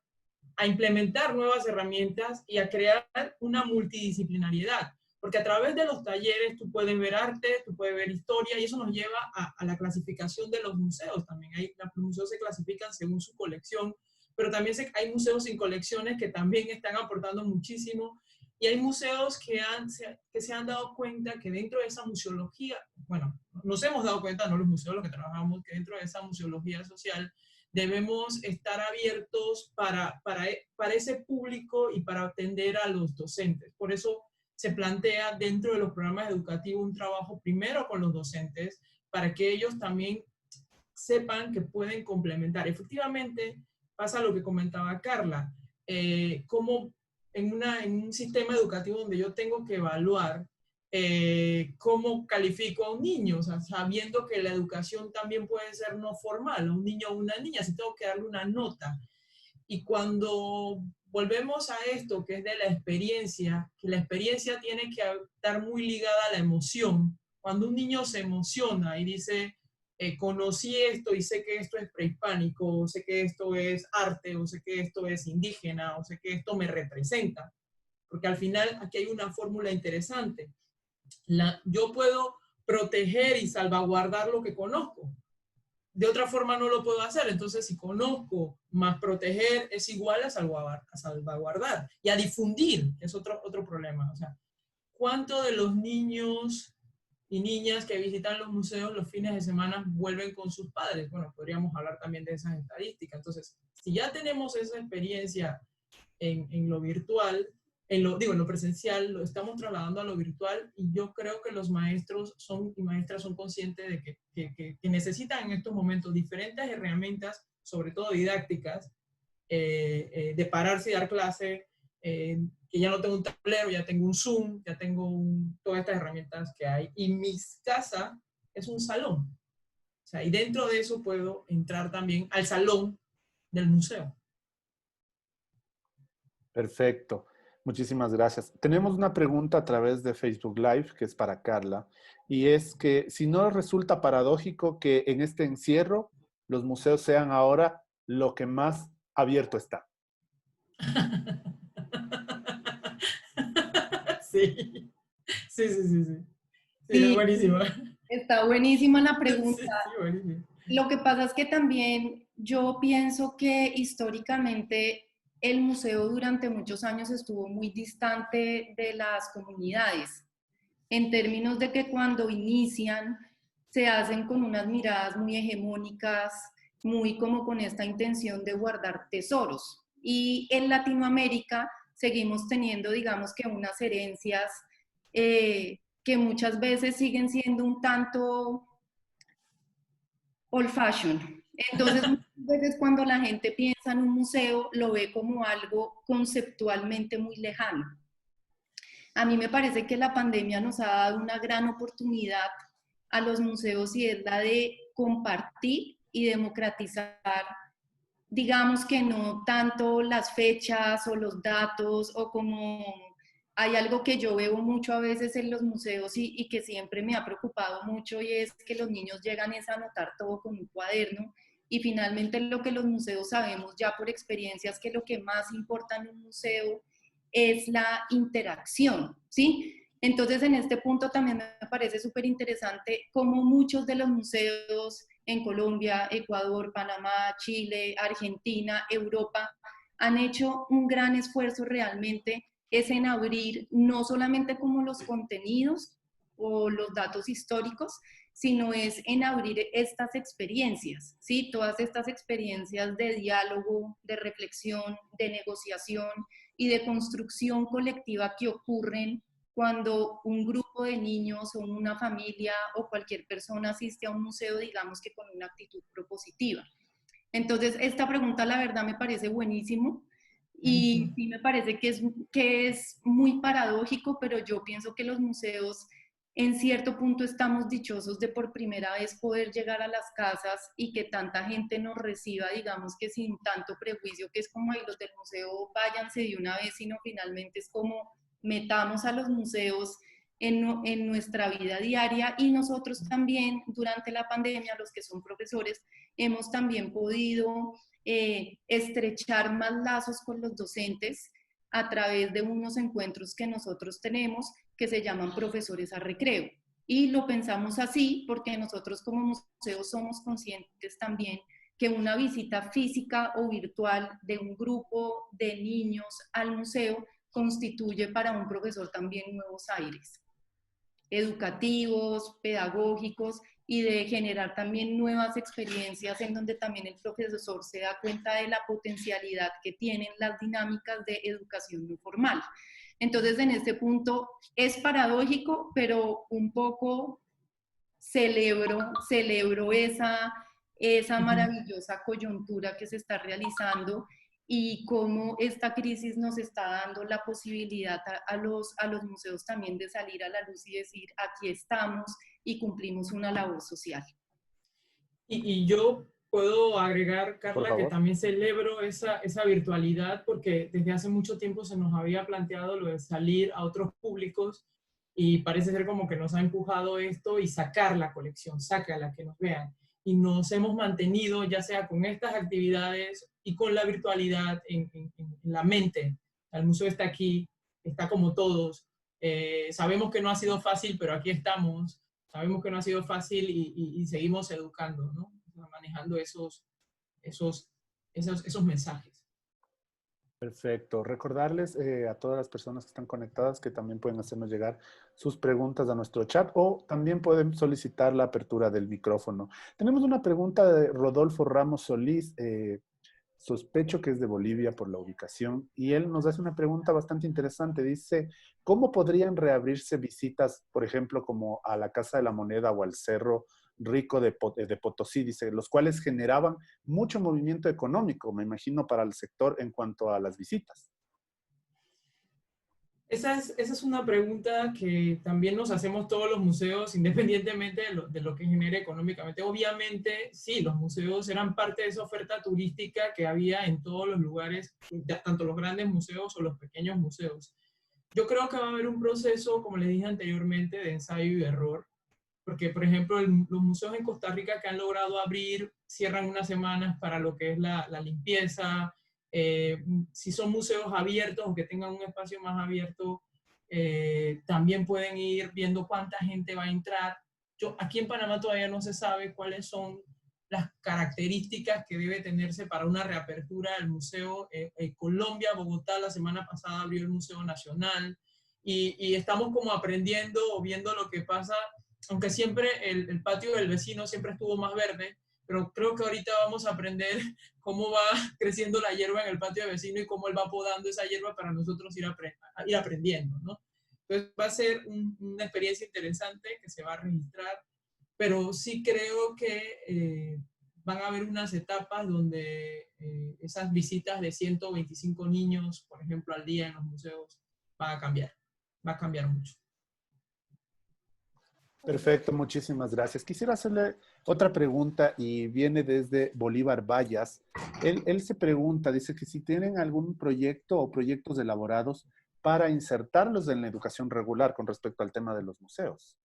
a implementar nuevas herramientas y a crear una multidisciplinariedad. Porque a través de los talleres tú puedes ver arte, tú puedes ver historia, y eso nos lleva a la clasificación de los museos también. Los museos se clasifican según su colección, pero también hay museos sin colecciones que también están aportando muchísimo, y hay museos que se han dado cuenta que dentro de esa museología, bueno, nos hemos dado cuenta, no los museos los que trabajamos, que dentro de esa museología social debemos estar abiertos para ese público y para atender a los docentes. Por eso se plantea dentro de los programas educativos un trabajo primero con los docentes para que ellos también sepan que pueden complementar. Efectivamente, pasa lo que comentaba Carla, como en un sistema educativo donde yo tengo que evaluar cómo califico a un niño, o sea, sabiendo que la educación también puede ser no formal, a un niño o una niña, si tengo que darle una nota. Y cuando volvemos a esto, que es de la experiencia, que la experiencia tiene que estar muy ligada a la emoción. Cuando un niño se emociona y dice, conocí esto y sé que esto es prehispánico, o sé que esto es arte, o sé que esto es indígena, o sé que esto me representa. Porque al final aquí hay una fórmula interesante. Yo puedo proteger y salvaguardar lo que conozco. De otra forma no lo puedo hacer. Entonces, si conozco más proteger es igual a salvaguardar y a difundir, que es otro problema. O sea, ¿cuánto de los niños y niñas que visitan los museos los fines de semana vuelven con sus padres? Bueno, podríamos hablar también de esas estadísticas. Entonces, si ya tenemos esa experiencia en lo virtual, en lo presencial, lo estamos trasladando a lo virtual, y yo creo que los maestros y maestras son conscientes de que necesitan en estos momentos diferentes herramientas, sobre todo didácticas, de pararse y dar clase, que ya no tengo un tablero, ya tengo un Zoom, ya tengo todas estas herramientas que hay, y mi casa es un salón. O sea, y dentro de eso puedo entrar también al salón del museo. Perfecto. Muchísimas gracias. Tenemos una pregunta a través de Facebook Live que es para Carla, y es que si no resulta paradójico que en este encierro los museos sean ahora lo que más abierto está. Sí, sí. Sí, Sí, es buenísima. está buenísima la pregunta. Sí, buenísima. Lo que pasa es que también yo pienso que históricamente el museo durante muchos años estuvo muy distante de las comunidades, en términos de que cuando inician se hacen con unas miradas muy hegemónicas, muy como con esta intención de guardar tesoros. Y en Latinoamérica seguimos teniendo, digamos que unas herencias que muchas veces siguen siendo un tanto old fashion. Entonces, muchas veces cuando la gente piensa en un museo, lo ve como algo conceptualmente muy lejano. A mí me parece que la pandemia nos ha dado una gran oportunidad a los museos y es la de compartir y democratizar, digamos que no tanto las fechas o los datos o como hay algo que yo veo mucho a veces en los museos y que siempre me ha preocupado mucho y es que los niños llegan a anotar todo con un cuaderno y finalmente lo que los museos sabemos ya por experiencias que lo que más importa en un museo es la interacción, ¿sí? Entonces, en este punto también me parece súper interesante cómo muchos de los museos en Colombia, Ecuador, Panamá, Chile, Argentina, Europa, han hecho un gran esfuerzo realmente es en abrir no solamente como los contenidos o los datos históricos, sino es en abrir estas experiencias, ¿sí? Todas estas experiencias de diálogo, de reflexión, de negociación y de construcción colectiva que ocurren cuando un grupo de niños o una familia o cualquier persona asiste a un museo, digamos que con una actitud propositiva. Entonces, esta pregunta la verdad me parece buenísimo y sí me parece que es muy paradójico, pero yo pienso que los museos en cierto punto estamos dichosos de por primera vez poder llegar a las casas y que tanta gente nos reciba, digamos que sin tanto prejuicio, que es como ahí los del museo váyanse de una vez, sino finalmente es como metamos a los museos en nuestra vida diaria y nosotros también durante la pandemia, los que son profesores, hemos también podido estrechar más lazos con los docentes a través de unos encuentros que nosotros tenemos que se llaman profesores a recreo. Y lo pensamos así porque nosotros como museo somos conscientes también que una visita física o virtual de un grupo de niños al museo constituye para un profesor también nuevos aires educativos, pedagógicos y de generar también nuevas experiencias en donde también el profesor se da cuenta de la potencialidad que tienen las dinámicas de educación no formal. Entonces, en este punto es paradójico, pero un poco celebro esa maravillosa coyuntura que se está realizando y cómo esta crisis nos está dando la posibilidad a los museos también de salir a la luz y decir, aquí estamos y cumplimos una labor social. Y yo puedo agregar, Por Carla, que favor. también celebro esa virtualidad porque desde hace mucho tiempo se nos había planteado lo de salir a otros públicos y parece ser como que nos ha empujado esto y sacar la colección, sácala, que nos vean. Y nos hemos mantenido ya sea con estas actividades y con la virtualidad en la mente. El museo está aquí, está como todos. Sabemos que no ha sido fácil, pero aquí estamos. Sabemos que no ha sido fácil y seguimos educando, ¿no? Manejando esos mensajes. Perfecto. Recordarles a todas las personas que están conectadas que también pueden hacernos llegar sus preguntas a nuestro chat o también pueden solicitar la apertura del micrófono. Tenemos una pregunta de Rodolfo Ramos Solís, sospecho que es de Bolivia por la ubicación, y él nos hace una pregunta bastante interesante. Dice, ¿cómo podrían reabrirse visitas, por ejemplo, como a la Casa de la Moneda o al Cerro Rico de Potosí? Dice, los cuales generaban mucho movimiento económico, me imagino, para el sector en cuanto a las visitas. Esa es una pregunta que también nos hacemos todos los museos, independientemente de lo que genere económicamente. Obviamente, sí, los museos eran parte de esa oferta turística que había en todos los lugares, tanto los grandes museos o los pequeños museos. Yo creo que va a haber un proceso, como les dije anteriormente, de ensayo y error, porque, por ejemplo, los museos en Costa Rica que han logrado abrir, cierran unas semanas para lo que es la limpieza. Si son museos abiertos o que tengan un espacio más abierto, también pueden ir viendo cuánta gente va a entrar. Aquí en Panamá todavía no se sabe cuáles son las características que debe tenerse para una reapertura del museo. Colombia, Bogotá, la semana pasada abrió el Museo Nacional, y estamos como aprendiendo o viendo lo que pasa, aunque siempre el patio del vecino siempre estuvo más verde, pero creo que ahorita vamos a aprender cómo va creciendo la hierba en el patio del vecino y cómo él va podando esa hierba para nosotros ir aprendiendo, ¿no? Entonces va a ser una experiencia interesante que se va a registrar, pero sí creo que van a haber unas etapas donde esas visitas de 125 niños, por ejemplo, al día en los museos, va a cambiar mucho. Perfecto, muchísimas gracias. Quisiera hacerle otra pregunta y viene desde Bolívar Vallas. Él se pregunta, dice que si tienen algún proyecto o proyectos elaborados para insertarlos en la educación regular con respecto al tema de los museos.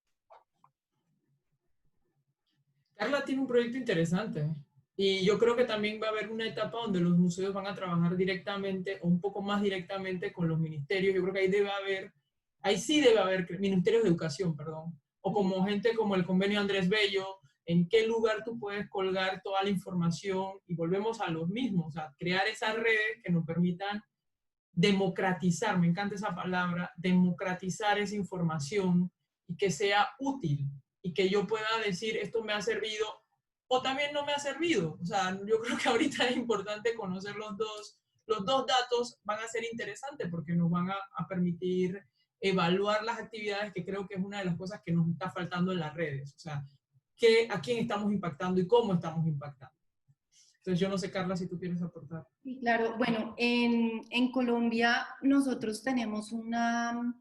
Carla tiene un proyecto interesante, y yo creo que también va a haber una etapa donde los museos van a trabajar directamente o un poco más directamente con los ministerios. Yo creo que ahí sí debe haber ministerios de educación, perdón, o como gente como el Convenio Andrés Bello, en qué lugar tú puedes colgar toda la información, y volvemos a los mismos, o sea, crear esas redes que nos permitan democratizar, me encanta esa palabra, democratizar esa información y que sea útil, y que yo pueda decir esto me ha servido o también no me ha servido. O sea, yo creo que ahorita es importante conocer los dos datos. Van a ser interesantes porque nos van a permitir evaluar las actividades, que creo que es una de las cosas que nos está faltando en las redes. O sea, a quién estamos impactando y cómo estamos impactando. Entonces, yo no sé, Carla, si tú quieres aportar. Sí, claro. Bueno, en Colombia nosotros tenemos una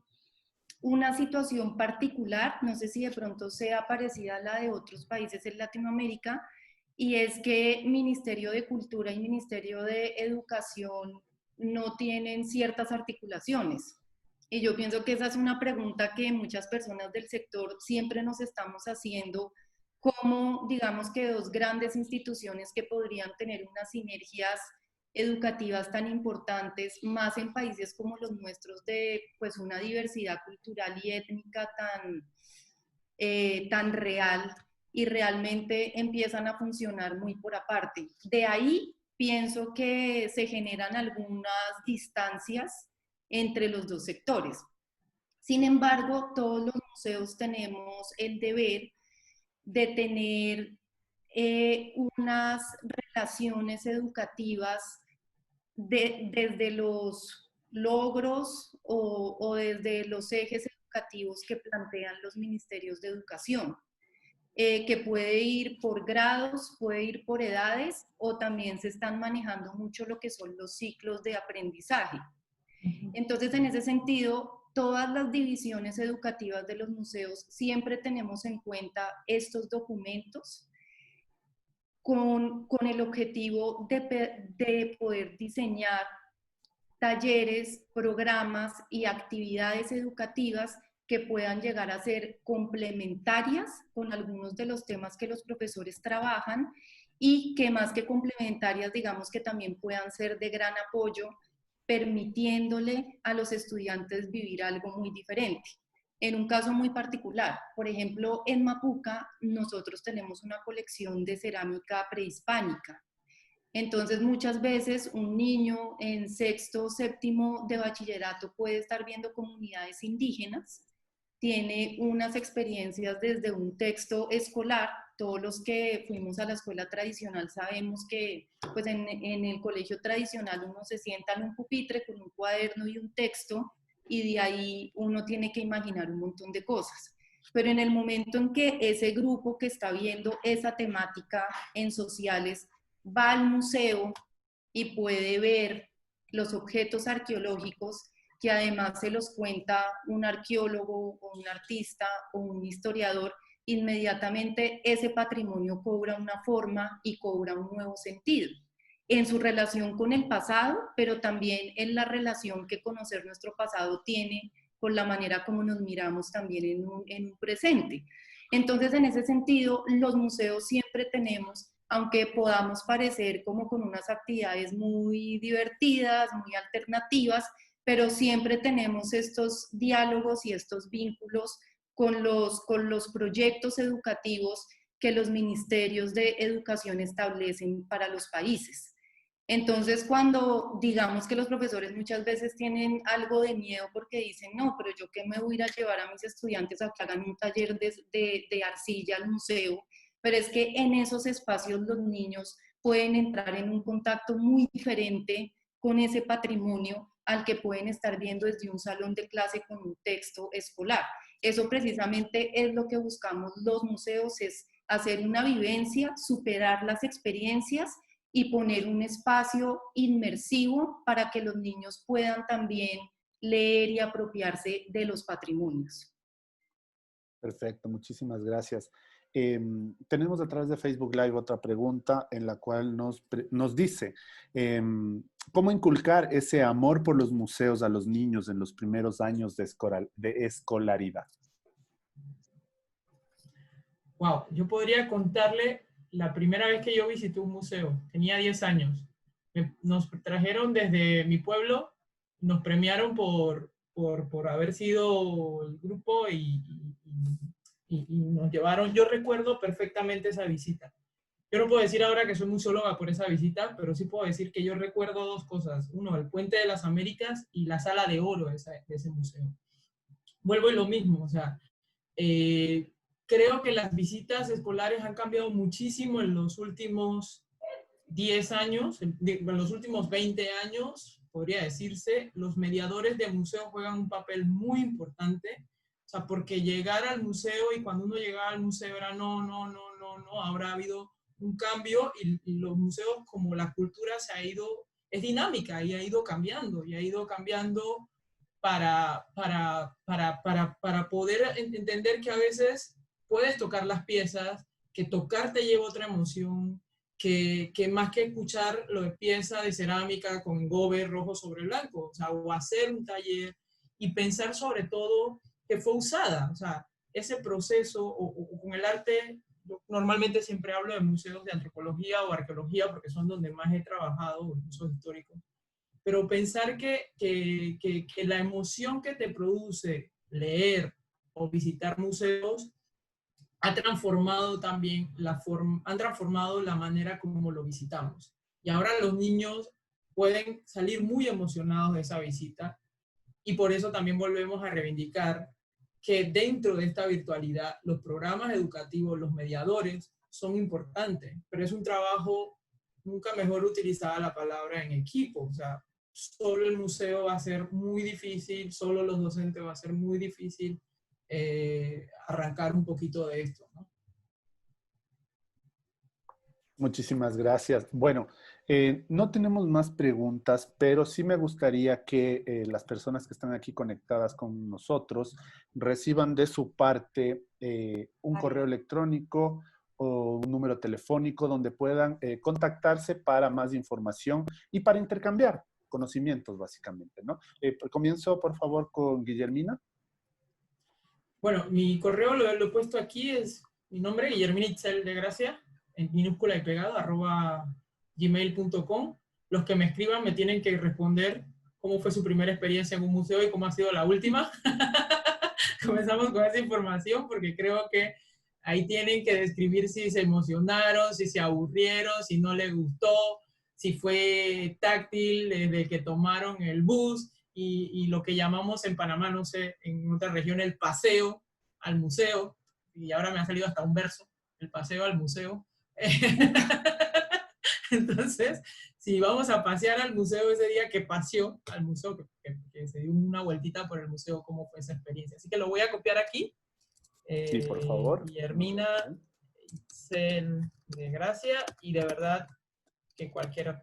situación particular, no sé si de pronto sea parecida a la de otros países en Latinoamérica, y es que Ministerio de Cultura y Ministerio de Educación no tienen ciertas articulaciones. Y yo pienso que esa es una pregunta que muchas personas del sector siempre nos estamos haciendo, como digamos que dos grandes instituciones que podrían tener unas sinergias educativas tan importantes, más en países como los nuestros, de pues una diversidad cultural y étnica tan real, y realmente empiezan a funcionar muy por aparte. De ahí pienso que se generan algunas distancias entre los dos sectores. Sin embargo, todos los museos tenemos el deber de tener unas relaciones educativas desde los logros o desde los ejes educativos que plantean los ministerios de educación, que puede ir por grados, puede ir por edades, o también se están manejando mucho lo que son los ciclos de aprendizaje. Entonces, en ese sentido, todas las divisiones educativas de los museos siempre tenemos en cuenta estos documentos con el objetivo de poder diseñar talleres, programas y actividades educativas que puedan llegar a ser complementarias con algunos de los temas que los profesores trabajan, y que más que complementarias, digamos que también puedan ser de gran apoyo, permitiéndole a los estudiantes vivir algo muy diferente. En un caso muy particular, por ejemplo, en Mapuca, nosotros tenemos una colección de cerámica prehispánica. Entonces, muchas veces un niño en sexto o séptimo de bachillerato puede estar viendo comunidades indígenas, tiene unas experiencias desde un texto escolar. Todos los que fuimos a la escuela tradicional sabemos que pues en el colegio tradicional uno se sienta en un pupitre con un cuaderno y un texto, y de ahí uno tiene que imaginar un montón de cosas. Pero en el momento en que ese grupo que está viendo esa temática en sociales va al museo y puede ver los objetos arqueológicos, que además se los cuenta un arqueólogo o un artista o un historiador, inmediatamente ese patrimonio cobra una forma y cobra un nuevo sentido en su relación con el pasado, pero también en la relación que conocer nuestro pasado tiene con la manera como nos miramos también en un presente. Entonces, en ese sentido, los museos siempre tenemos, aunque podamos parecer como con unas actividades muy divertidas, muy alternativas, pero siempre tenemos estos diálogos y estos vínculos con los proyectos educativos que los ministerios de educación establecen para los países. Entonces, cuando digamos que los profesores muchas veces tienen algo de miedo porque dicen, no, pero yo qué me voy a ir a llevar a mis estudiantes a que hagan un taller de arcilla al museo, pero es que en esos espacios los niños pueden entrar en un contacto muy diferente con ese patrimonio al que pueden estar viendo desde un salón de clase con un texto escolar. Eso precisamente es lo que buscamos los museos, es hacer una vivencia, superar las experiencias y poner un espacio inmersivo para que los niños puedan también leer y apropiarse de los patrimonios. Perfecto, muchísimas gracias. Tenemos a través de Facebook Live otra pregunta en la cual nos dice, ¿cómo inculcar ese amor por los museos a los niños en los primeros años de escolaridad? Wow, yo podría contarle la primera vez que yo visité un museo. Tenía 10 años. Nos trajeron desde mi pueblo, nos premiaron por haber sido el grupo y nos llevaron. Yo recuerdo perfectamente esa visita. Yo no puedo decir ahora que soy museóloga por esa visita, pero sí puedo decir que yo recuerdo dos cosas. Uno, el Puente de las Américas y la Sala de Oro de ese museo. Vuelvo en lo mismo, o sea, creo que las visitas escolares han cambiado muchísimo en los últimos 10 años, en los últimos 20 años, podría decirse. Los mediadores de museos juegan un papel muy importante. O sea, porque llegar al museo y cuando uno llegaba al museo era no, ahora ha habido un cambio y los museos, como la cultura se ha ido, es dinámica y ha ido cambiando para poder entender que a veces puedes tocar las piezas, que tocar te lleva otra emoción, que más que escuchar lo de pieza de cerámica con gobe rojo sobre blanco, o sea, o hacer un taller y pensar sobre todo que fue usada, o sea, ese proceso, o con el arte, yo normalmente siempre hablo de museos de antropología o arqueología porque son donde más he trabajado, museos históricos, pero pensar que la emoción que te produce leer o visitar museos ha transformado también han transformado la manera como lo visitamos. Y ahora los niños pueden salir muy emocionados de esa visita y por eso también volvemos a reivindicar que dentro de esta virtualidad los programas educativos, los mediadores son importantes, pero es un trabajo, nunca mejor utilizada la palabra, en equipo. O sea, solo el museo va a ser muy difícil, solo los docentes va a ser muy difícil arrancar un poquito de esto, ¿no? Muchísimas gracias. Bueno, no tenemos más preguntas, pero sí me gustaría que las personas que están aquí conectadas con nosotros reciban de su parte un correo electrónico o un número telefónico donde puedan contactarse para más información y para intercambiar conocimientos, básicamente, ¿no? Comienzo, por favor, con Guillermina. Bueno, mi correo lo he puesto aquí, es mi nombre, Guillermina Itzel de Gracia, en minúscula y pegado, @gmail.com. Los que me escriban me tienen que responder cómo fue su primera experiencia en un museo y cómo ha sido la última. Comenzamos con esa información porque creo que ahí tienen que describir si se emocionaron, si se aburrieron, si no les gustó, si fue táctil desde que tomaron el bus y lo que llamamos en Panamá, no sé, en otra región, el paseo al museo. Y ahora me ha salido hasta un verso, el paseo al museo. Entonces, si vamos a pasear al museo ese día, que paseó al museo, que se dio una vueltita por el museo, cómo fue esa experiencia. Así que lo voy a copiar aquí. Sí, por favor. Guillermina Itzel de Gracia, y de verdad que cualquier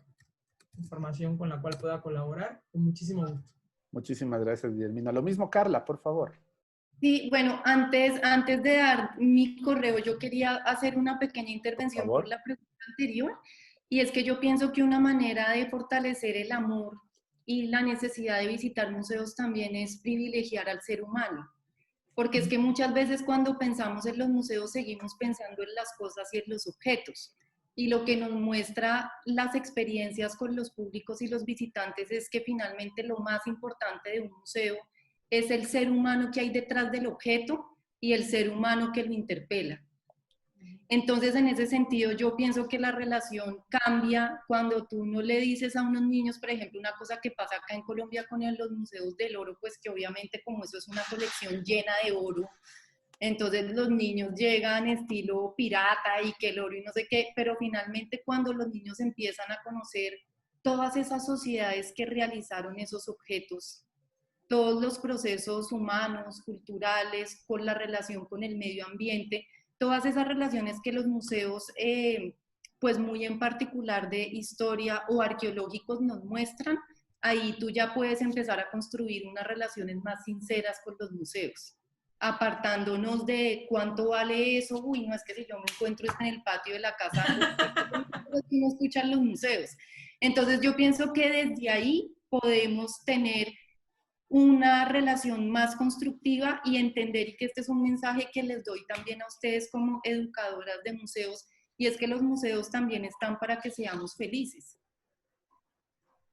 información con la cual pueda colaborar, con muchísimo gusto. Muchísimas gracias, Guillermina. Lo mismo, Carla, por favor. Sí, bueno, antes de dar mi correo, yo quería hacer una pequeña intervención por la pregunta anterior, y es que yo pienso que una manera de fortalecer el amor y la necesidad de visitar museos también es privilegiar al ser humano, porque es que muchas veces cuando pensamos en los museos seguimos pensando en las cosas y en los objetos, y lo que nos muestra las experiencias con los públicos y los visitantes es que finalmente lo más importante de un museo es el ser humano que hay detrás del objeto y el ser humano que lo interpela. Entonces, en ese sentido, yo pienso que la relación cambia cuando tú no le dices a unos niños, por ejemplo, una cosa que pasa acá en Colombia con los museos del oro, pues que obviamente como eso es una colección llena de oro, entonces los niños llegan estilo pirata y que el oro y no sé qué, pero finalmente cuando los niños empiezan a conocer todas esas sociedades que realizaron esos objetos, todos los procesos humanos, culturales, con la relación con el medio ambiente, todas esas relaciones que los museos, pues muy en particular de historia o arqueológicos nos muestran, ahí tú ya puedes empezar a construir unas relaciones más sinceras con los museos, apartándonos de cuánto vale eso, uy, no es que si yo me encuentro en el patio de la casa, no escuchan los museos. Entonces yo pienso que desde ahí podemos tener una relación más constructiva y entender, y que este es un mensaje que les doy también a ustedes como educadoras de museos, y es que los museos también están para que seamos felices.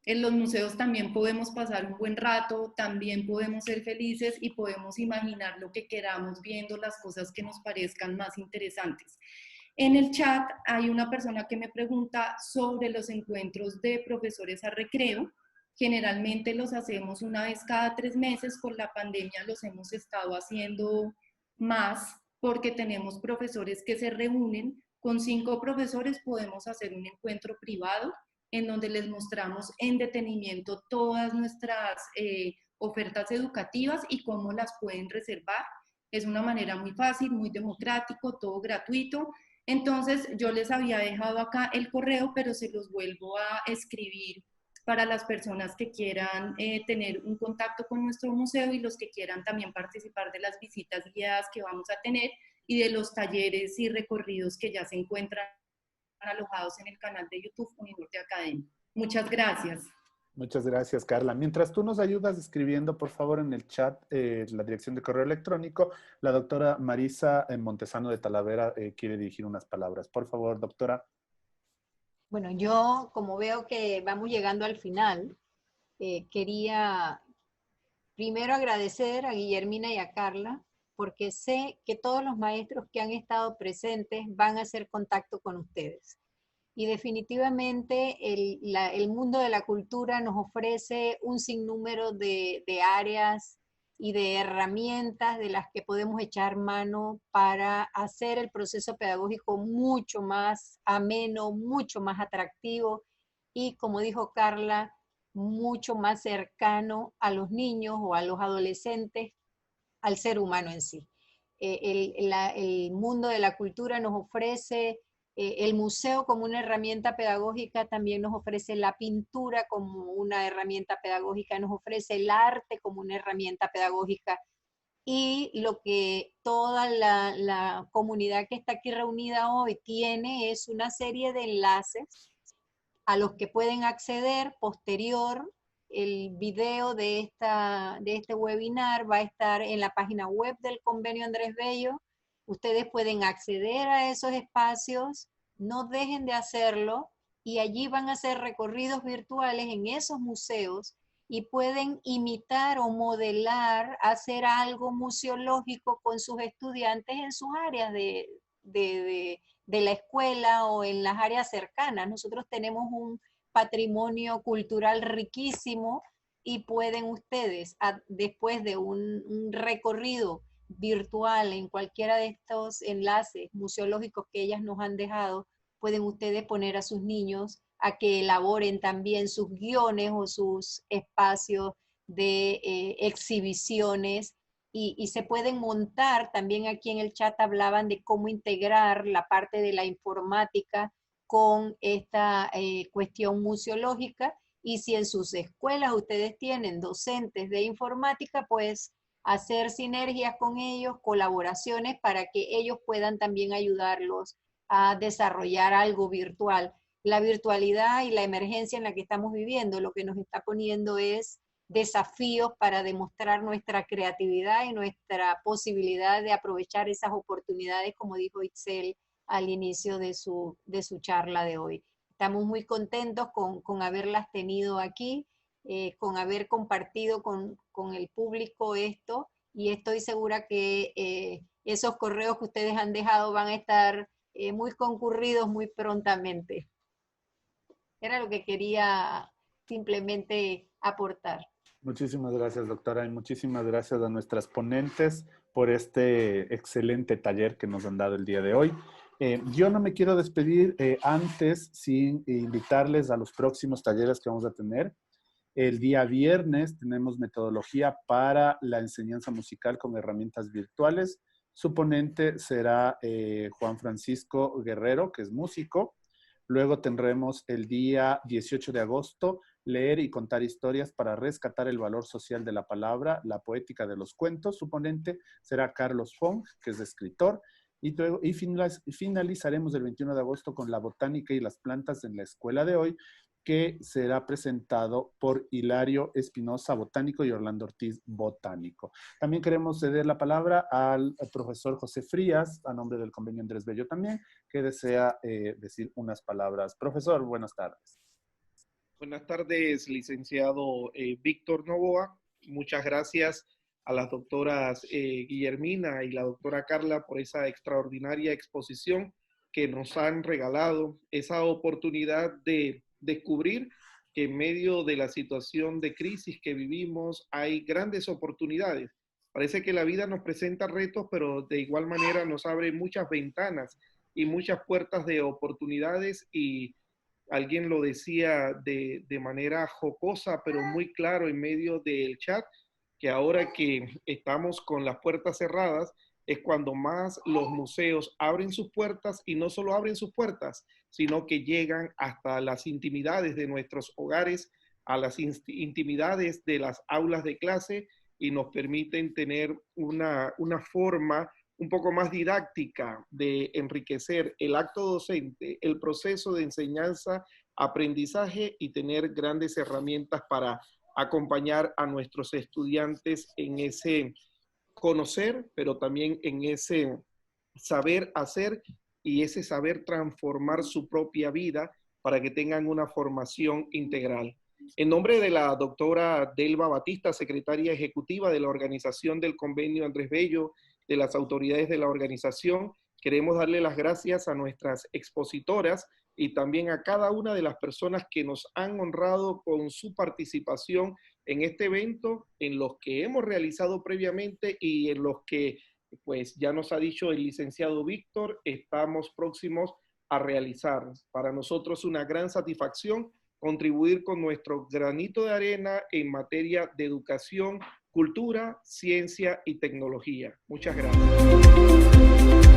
En los museos también podemos pasar un buen rato, también podemos ser felices y podemos imaginar lo que queramos viendo las cosas que nos parezcan más interesantes. En el chat hay una persona que me pregunta sobre los encuentros de profesores a recreo. Generalmente los hacemos una vez cada 3 meses, con la pandemia los hemos estado haciendo más porque tenemos profesores que se reúnen. Con 5 profesores podemos hacer un encuentro privado en donde les mostramos en detenimiento todas nuestras ofertas educativas y cómo las pueden reservar. Es una manera muy fácil, muy democrático, todo gratuito. Entonces yo les había dejado acá el correo, pero se los vuelvo a escribir para las personas que quieran tener un contacto con nuestro museo y los que quieran también participar de las visitas guiadas que vamos a tener y de los talleres y recorridos que ya se encuentran alojados en el canal de YouTube Uninorte Academy. Muchas gracias. Muchas gracias, Carla. Mientras tú nos ayudas escribiendo, por favor, en el chat la dirección de correo electrónico, la doctora Marisa Montesano de Talavera quiere dirigir unas palabras. Por favor, doctora. Bueno, yo como veo que vamos llegando al final, quería primero agradecer a Guillermina y a Carla, porque sé que todos los maestros que han estado presentes van a hacer contacto con ustedes. Y definitivamente el mundo de la cultura nos ofrece un sinnúmero de áreas y de herramientas de las que podemos echar mano para hacer el proceso pedagógico mucho más ameno, mucho más atractivo y, como dijo Carla, mucho más cercano a los niños o a los adolescentes, al ser humano en sí. El mundo de la cultura nos ofrece el museo como una herramienta pedagógica, también nos ofrece la pintura como una herramienta pedagógica, nos ofrece el arte como una herramienta pedagógica, y lo que toda la comunidad que está aquí reunida hoy tiene es una serie de enlaces a los que pueden acceder posterior. El video de este webinar va a estar en la página web del Convenio Andrés Bello. Ustedes pueden acceder a esos espacios, no dejen de hacerlo, y allí van a hacer recorridos virtuales en esos museos y pueden imitar o modelar, hacer algo museológico con sus estudiantes en sus áreas de la escuela o en las áreas cercanas. Nosotros tenemos un patrimonio cultural riquísimo y pueden ustedes, después de un recorrido virtual en cualquiera de estos enlaces museológicos que ellas nos han dejado, pueden ustedes poner a sus niños a que elaboren también sus guiones o sus espacios de exhibiciones, y se pueden montar. También aquí en el chat hablaban de cómo integrar la parte de la informática con esta cuestión museológica, y si en sus escuelas ustedes tienen docentes de informática, pues hacer sinergias con ellos, colaboraciones para que ellos puedan también ayudarlos a desarrollar algo virtual. La virtualidad y la emergencia en la que estamos viviendo lo que nos está poniendo es desafíos para demostrar nuestra creatividad y nuestra posibilidad de aprovechar esas oportunidades, como dijo Itzel al inicio de su charla de hoy. Estamos muy contentos con haberlas tenido aquí, con haber compartido con el público esto, y estoy segura que esos correos que ustedes han dejado van a estar muy concurridos muy prontamente. Era lo que quería simplemente aportar. Muchísimas gracias, doctora, y muchísimas gracias a nuestras ponentes por este excelente taller que nos han dado el día de hoy. Yo no me quiero despedir antes sin invitarles a los próximos talleres que vamos a tener. El día viernes tenemos metodología para la enseñanza musical con herramientas virtuales. Su ponente será Juan Francisco Guerrero, que es músico. Luego tendremos el día 18 de agosto, leer y contar historias para rescatar el valor social de la palabra, la poética de los cuentos. Su ponente será Carlos Fong, que es escritor. Y finalizaremos el 21 de agosto con la botánica y las plantas en la escuela de hoy, que será presentado por Hilario Espinosa, botánico, y Orlando Ortiz, botánico. También queremos ceder la palabra al profesor José Frías, a nombre del convenio Andrés Bello también, que desea decir unas palabras. Profesor, buenas tardes. Buenas tardes, licenciado Víctor Novoa. Muchas gracias a las doctoras Guillermina y la doctora Carla por esa extraordinaria exposición que nos han regalado, esa oportunidad de descubrir que en medio de la situación de crisis que vivimos hay grandes oportunidades. Parece que la vida nos presenta retos, pero de igual manera nos abre muchas ventanas y muchas puertas de oportunidades, y alguien lo decía de manera jocosa, pero muy claro en medio del chat, que ahora que estamos con las puertas cerradas, es cuando más los museos abren sus puertas, y no solo abren sus puertas, sino que llegan hasta las intimidades de nuestros hogares, a las intimidades de las aulas de clase, y nos permiten tener una forma un poco más didáctica de enriquecer el acto docente, el proceso de enseñanza, aprendizaje, y tener grandes herramientas para acompañar a nuestros estudiantes en ese conocer, pero también en ese saber hacer y ese saber transformar su propia vida para que tengan una formación integral. En nombre de la doctora Delva Batista, secretaria ejecutiva de la organización del Convenio Andrés Bello, de las autoridades de la organización, queremos darle las gracias a nuestras expositoras y también a cada una de las personas que nos han honrado con su participación en este evento, en los que hemos realizado previamente y en los que, pues ya nos ha dicho el licenciado Víctor, estamos próximos a realizar. Para nosotros una gran satisfacción contribuir con nuestro granito de arena en materia de educación, cultura, ciencia y tecnología. Muchas gracias.